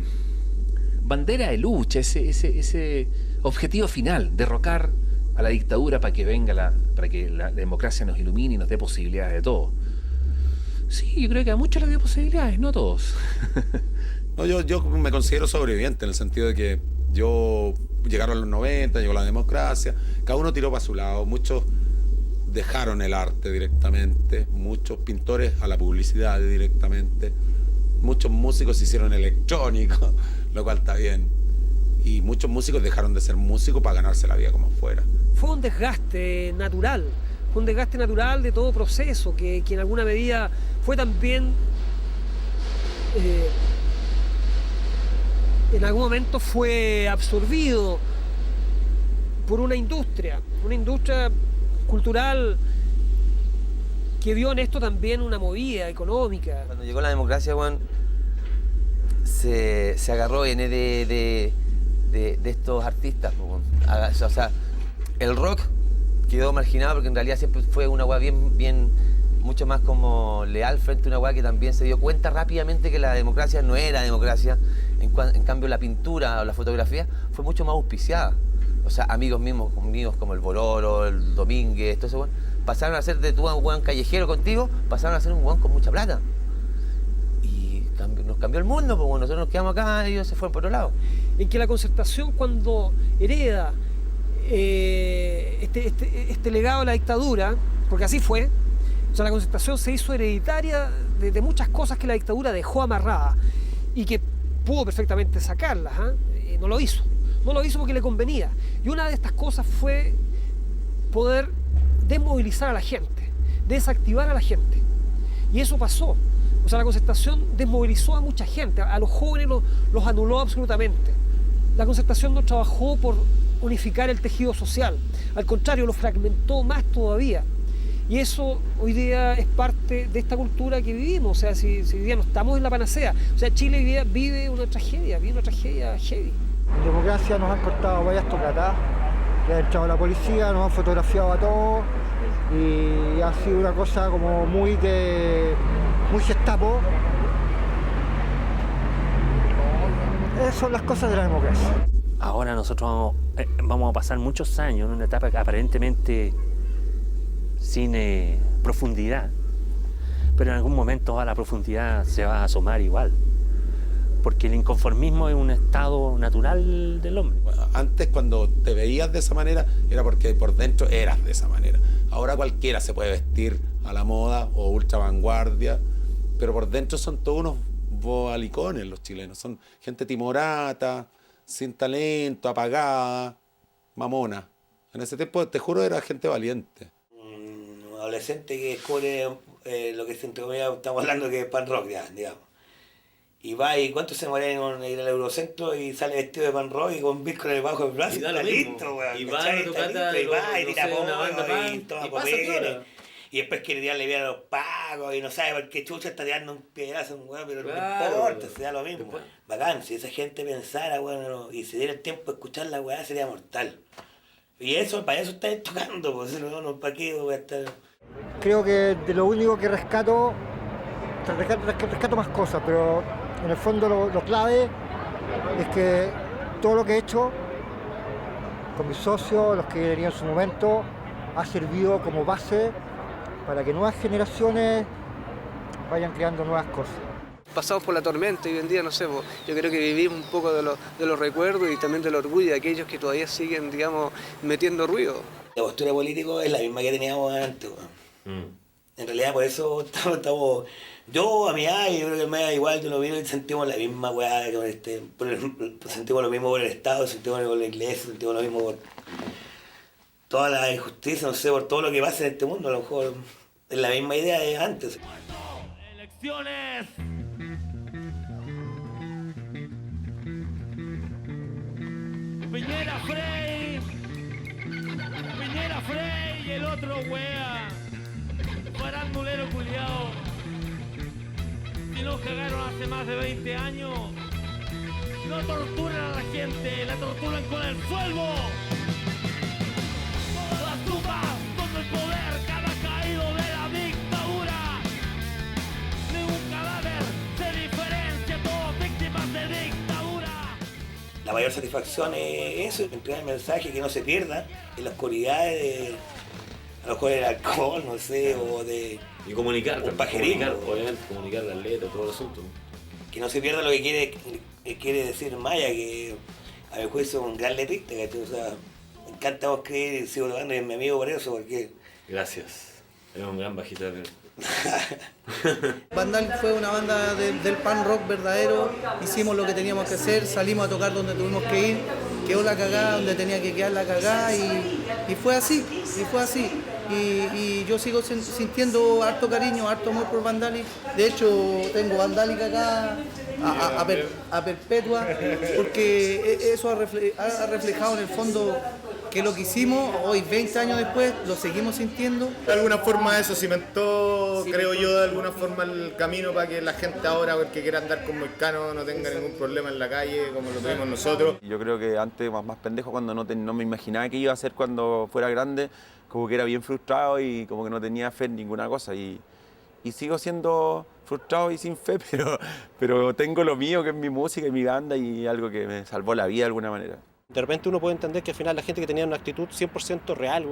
bandera de lucha, ese objetivo final, derrocar a la dictadura para que la democracia nos ilumine y nos dé posibilidades de todo. Sí, yo creo que a muchos les dio posibilidades, no a todos. No, yo me considero sobreviviente en el sentido de que llegaron los 90, llegó la democracia, cada uno tiró para su lado, muchos dejaron el arte directamente, muchos pintores a la publicidad directamente, muchos músicos se hicieron electrónicos, lo cual está bien, y muchos músicos dejaron de ser músicos para ganarse la vida como fuera. Fue un desgaste natural de todo proceso, que en alguna medida fue también, en algún momento fue absorbido por una industria cultural que vio en esto también una movida económica. Cuando llegó la democracia, bueno, se agarró de estos artistas. O sea, el rock quedó marginado porque en realidad siempre fue una weá bien, mucho más como leal frente a una weá que también se dio cuenta rápidamente que la democracia no era democracia. En cambio, la pintura o la fotografía fue mucho más auspiciada. O sea, amigos míos como el Boloro, el Domínguez, todo eso, pasaron a ser de tu un weón callejero contigo, pasaron a ser un weón con mucha plata. Y nos cambió el mundo, porque nosotros nos quedamos acá y ellos se fueron por otro lado. En que la Concertación, cuando hereda este legado de la dictadura, porque así fue. O sea, la concertación se hizo hereditaria de muchas cosas que la dictadura dejó amarradas y que pudo perfectamente sacarlas, ¿eh? No lo hizo. No lo hizo porque le convenía. Y una de estas cosas fue poder desmovilizar a la gente, desactivar a la gente. Y eso pasó. O sea, la concertación desmovilizó a mucha gente, a los jóvenes los anuló absolutamente. La concertación no trabajó por unificar el tejido social, al contrario, lo fragmentó más todavía. Y eso hoy día es parte de esta cultura que vivimos. O sea, si hoy día no estamos en la panacea. O sea, Chile hoy día vive una tragedia heavy. En democracia nos han cortado varias tocatas, que ha entrado la policía, nos han fotografiado a todos y ha sido una cosa como muy Gestapo. Esas son las cosas de la democracia. Ahora nosotros vamos a pasar muchos años en una etapa que aparentemente sin profundidad, pero en algún momento a la profundidad se va a asomar igual, porque el inconformismo es un estado natural del hombre. Bueno, antes cuando te veías de esa manera era porque por dentro eras de esa manera. Ahora cualquiera se puede vestir a la moda o ultra vanguardia, pero por dentro son todos unos bobalicones los chilenos, son gente timorata, sin talento, apagada, mamona. En ese tiempo, te juro, era gente valiente. Adolescente que descubre lo que es, entre comillas, estamos hablando que es pan rock, ya, digamos. Y va y cuánto se demora en ir al Eurocentro y sale vestido de pan rock y con Bitcoin en el bajo del brazo. Y da lo listo, mismo. Weón, Y va a tocata y va y tira una banda polvo y punk, toma y pasa copenes. piola. Y después quiere tirarle bien a los pagos y no sabe por qué chucha está tirando un pedazo, weón, pero Claro, no importa, se da lo mismo. Bacán, si esa gente pensara, weón, y se diera el tiempo de escuchar la weá, sería mortal. Y eso, para eso están tocando, pues, no, ¿para qué voy a estar...? Creo que de lo único que rescato más cosas, pero en el fondo lo clave es que todo lo que he hecho con mis socios, los que venían en su momento, ha servido como base para que nuevas generaciones vayan creando nuevas cosas. Pasamos por la tormenta y hoy en día, no sé, yo creo que vivimos un poco de los recuerdos y también del orgullo de aquellos que todavía siguen, digamos, metiendo ruido. La postura política es la misma que teníamos antes, En realidad, por eso estamos yo a mi edad, yo creo que me da igual, yo lo mismo y sentimos la misma weá, sentimos lo mismo por el Estado, sentimos por la Iglesia, sentimos lo mismo por toda la injusticia, no sé, por todo lo que pasa en este mundo, a lo mejor es la misma idea de antes. ¡Elecciones! Piñera Frey y el otro wea, farandulero culiao, si nos cagaron hace más de 20 años, no torturan a la gente, la torturan con el sueldo. Todas las tumbas con el poder, cada caído de la dictadura, ningún cadáver se diferencia, todos víctimas de dictadura. La mayor satisfacción es eso, entregar el mensaje, que no se pierda en la oscuridad de, a lo mejor el alcohol, no sé, o de... Y comunicar, obviamente, comunicar las letras, todo el asunto. Que no se pierda lo que quiere decir Maya, que a mi juicio es un gran letrista, o sea, me encanta vos escribir y sigo tocando y es mi amigo por eso, porque... Gracias, es un gran bajista de Vandal fue una banda del pan rock verdadero, hicimos lo que teníamos que hacer, salimos a tocar donde tuvimos que ir, quedó la cagada donde tenía que quedar la cagada y fue así, y yo sigo sintiendo harto cariño, harto amor por Vandalic. De hecho tengo Vandalic acá a perpetua, porque eso ha reflejado en el fondo que lo que hicimos hoy, 20 años después, lo seguimos sintiendo. De alguna forma eso cimentó, creo yo, de alguna forma el camino para que la gente ahora, que quiera andar con Moicano, no tenga ningún problema en la calle como lo tuvimos nosotros. Yo creo que antes más pendejo, cuando no me imaginaba qué iba a hacer cuando fuera grande, como que era bien frustrado y como que no tenía fe en ninguna cosa. Y sigo siendo frustrado y sin fe, pero tengo lo mío, que es mi música y mi banda, y algo que me salvó la vida de alguna manera. De repente uno puede entender que al final la gente que tenía una actitud 100% real,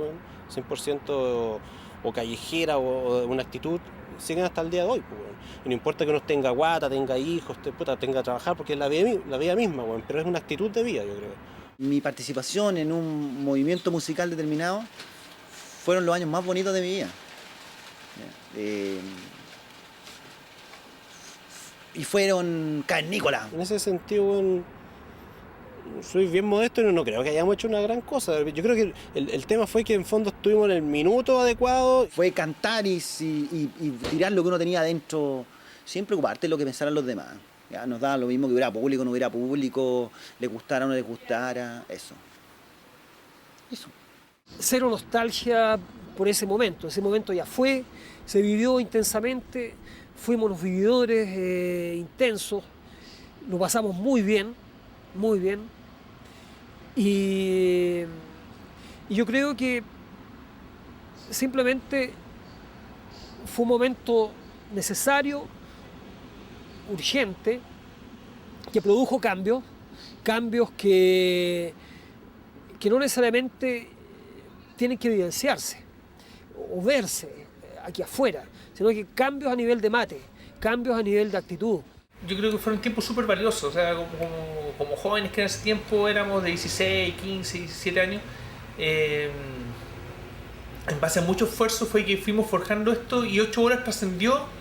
100% o callejera o una actitud, siguen hasta el día de hoy. Y no importa que uno tenga guata, tenga hijos, tenga que trabajar, porque es la vida misma, pero es una actitud de vida, yo creo. Mi participación en un movimiento musical determinado fueron los años más bonitos de mi vida. Y fueron cavernícolas. En ese sentido, bueno, soy bien modesto y no creo que hayamos hecho una gran cosa. Yo creo que el tema fue que en fondo estuvimos en el minuto adecuado. Fue cantar y tirar lo que uno tenía adentro, sin preocuparte de lo que pensaran los demás. Ya nos daba lo mismo que hubiera público, no hubiera público, le gustara o no le gustara, eso. Cero nostalgia por ese momento ya fue, se vivió intensamente, fuimos los vividores intensos, lo pasamos muy bien, y yo creo que simplemente fue un momento necesario, urgente, que produjo cambios que no necesariamente tienen que evidenciarse o verse aquí afuera, sino que cambios a nivel de mate, cambios a nivel de actitud. Yo creo que fueron tiempos súper valiosos, o sea, como jóvenes que en ese tiempo éramos de 16, 15, 17 años, en base a mucho esfuerzo fue que fuimos forjando esto y 8 horas trascendió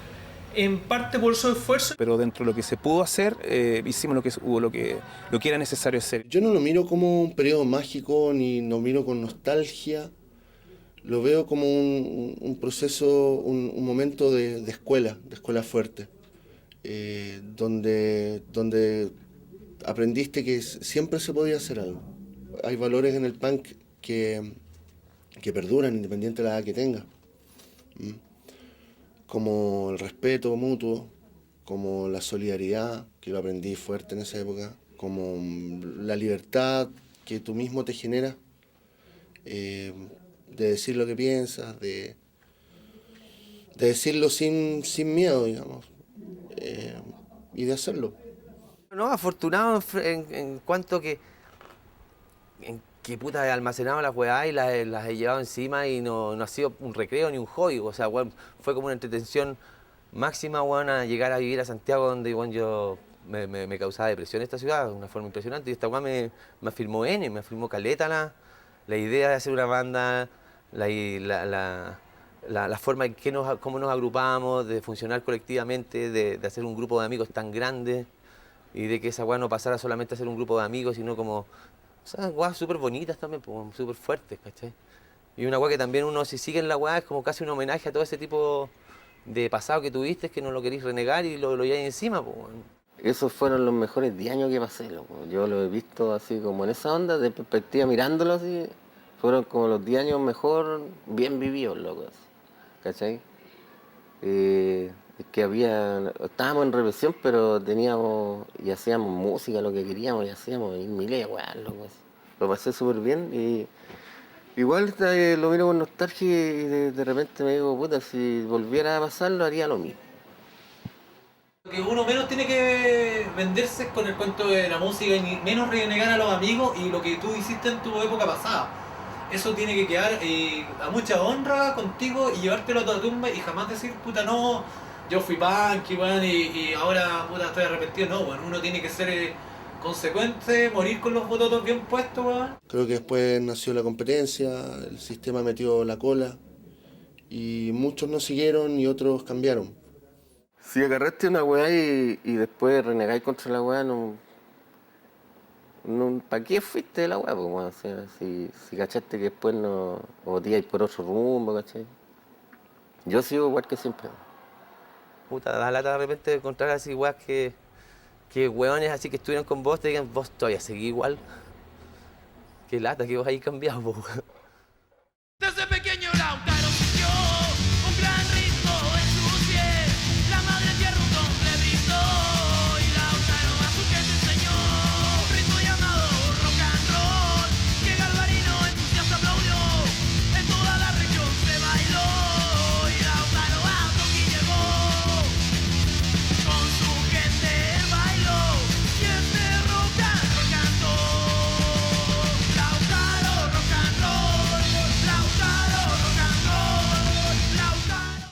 en parte por su esfuerzo. Pero dentro de lo que se pudo hacer, hicimos lo que era necesario hacer. Yo no lo miro como un periodo mágico, ni lo miro con nostalgia. Lo veo como un proceso, un momento de escuela fuerte, donde aprendiste que siempre se podía hacer algo. Hay valores en el punk que perduran independiente de la edad que tenga. Como el respeto mutuo, como la solidaridad, que lo aprendí fuerte en esa época, como la libertad que tú mismo te generas, de decir lo que piensas, de decirlo sin miedo, digamos, y de hacerlo. No, afortunado en cuanto que puta he almacenado las weá y las he llevado encima y no ha sido un recreo ni un hobby. O sea, bueno, fue como una entretención máxima, bueno, a llegar a vivir a Santiago, donde bueno, yo me causaba depresión esta ciudad de una forma impresionante. Y esta weá me afirmó me afirmó caleta la idea de hacer una banda, la forma en que cómo nos agrupamos, de funcionar colectivamente, de hacer un grupo de amigos tan grande y de que esa weá no pasara solamente a ser un grupo de amigos, sino como... O sea, guas súper bonitas también, súper fuertes, ¿cachai? Y una guay que también uno, si sigue en la guay, es como casi un homenaje a todo ese tipo de pasado que tuviste, que no lo querís renegar y lo lleváis encima, pues. Esos fueron los mejores 10 años que pasé, loco. Yo lo he visto así como en esa onda, de perspectiva, mirándolo así. Fueron como los 10 años mejor, bien vividos, loco. ¿Cachai? Es que estábamos en represión, pero teníamos y hacíamos música, lo que queríamos, y hacíamos miles de weas, loco. Lo pasé súper bien y igual lo miro con nostalgia y de repente me digo, puta, si volviera a pasarlo haría lo mismo. Lo que uno menos tiene que venderse con el cuento de la música y menos renegar a los amigos y lo que tú hiciste en tu época pasada. Eso tiene que quedar a mucha honra contigo y llevártelo a tu tumba y jamás decir, puta, no, yo fui punk y ahora puta, estoy arrepentido. No, bueno, uno tiene que ser consecuente, morir con los bototos bien puestos, weón. Creo que después nació la competencia, el sistema metió la cola y muchos no siguieron y otros cambiaron. Si agarraste una weá y después renegáis contra la weá, ¿para qué fuiste de la weá? Pues, bueno, o sea, si cachaste que después no, o te ibas por otro rumbo, ¿cachai? Yo sigo igual que siempre. Puta, da lata de repente encontrar así weas que weones así que estuvieron con vos te digan, vos todavía seguís igual. Qué lata que vos ahí cambiado, po.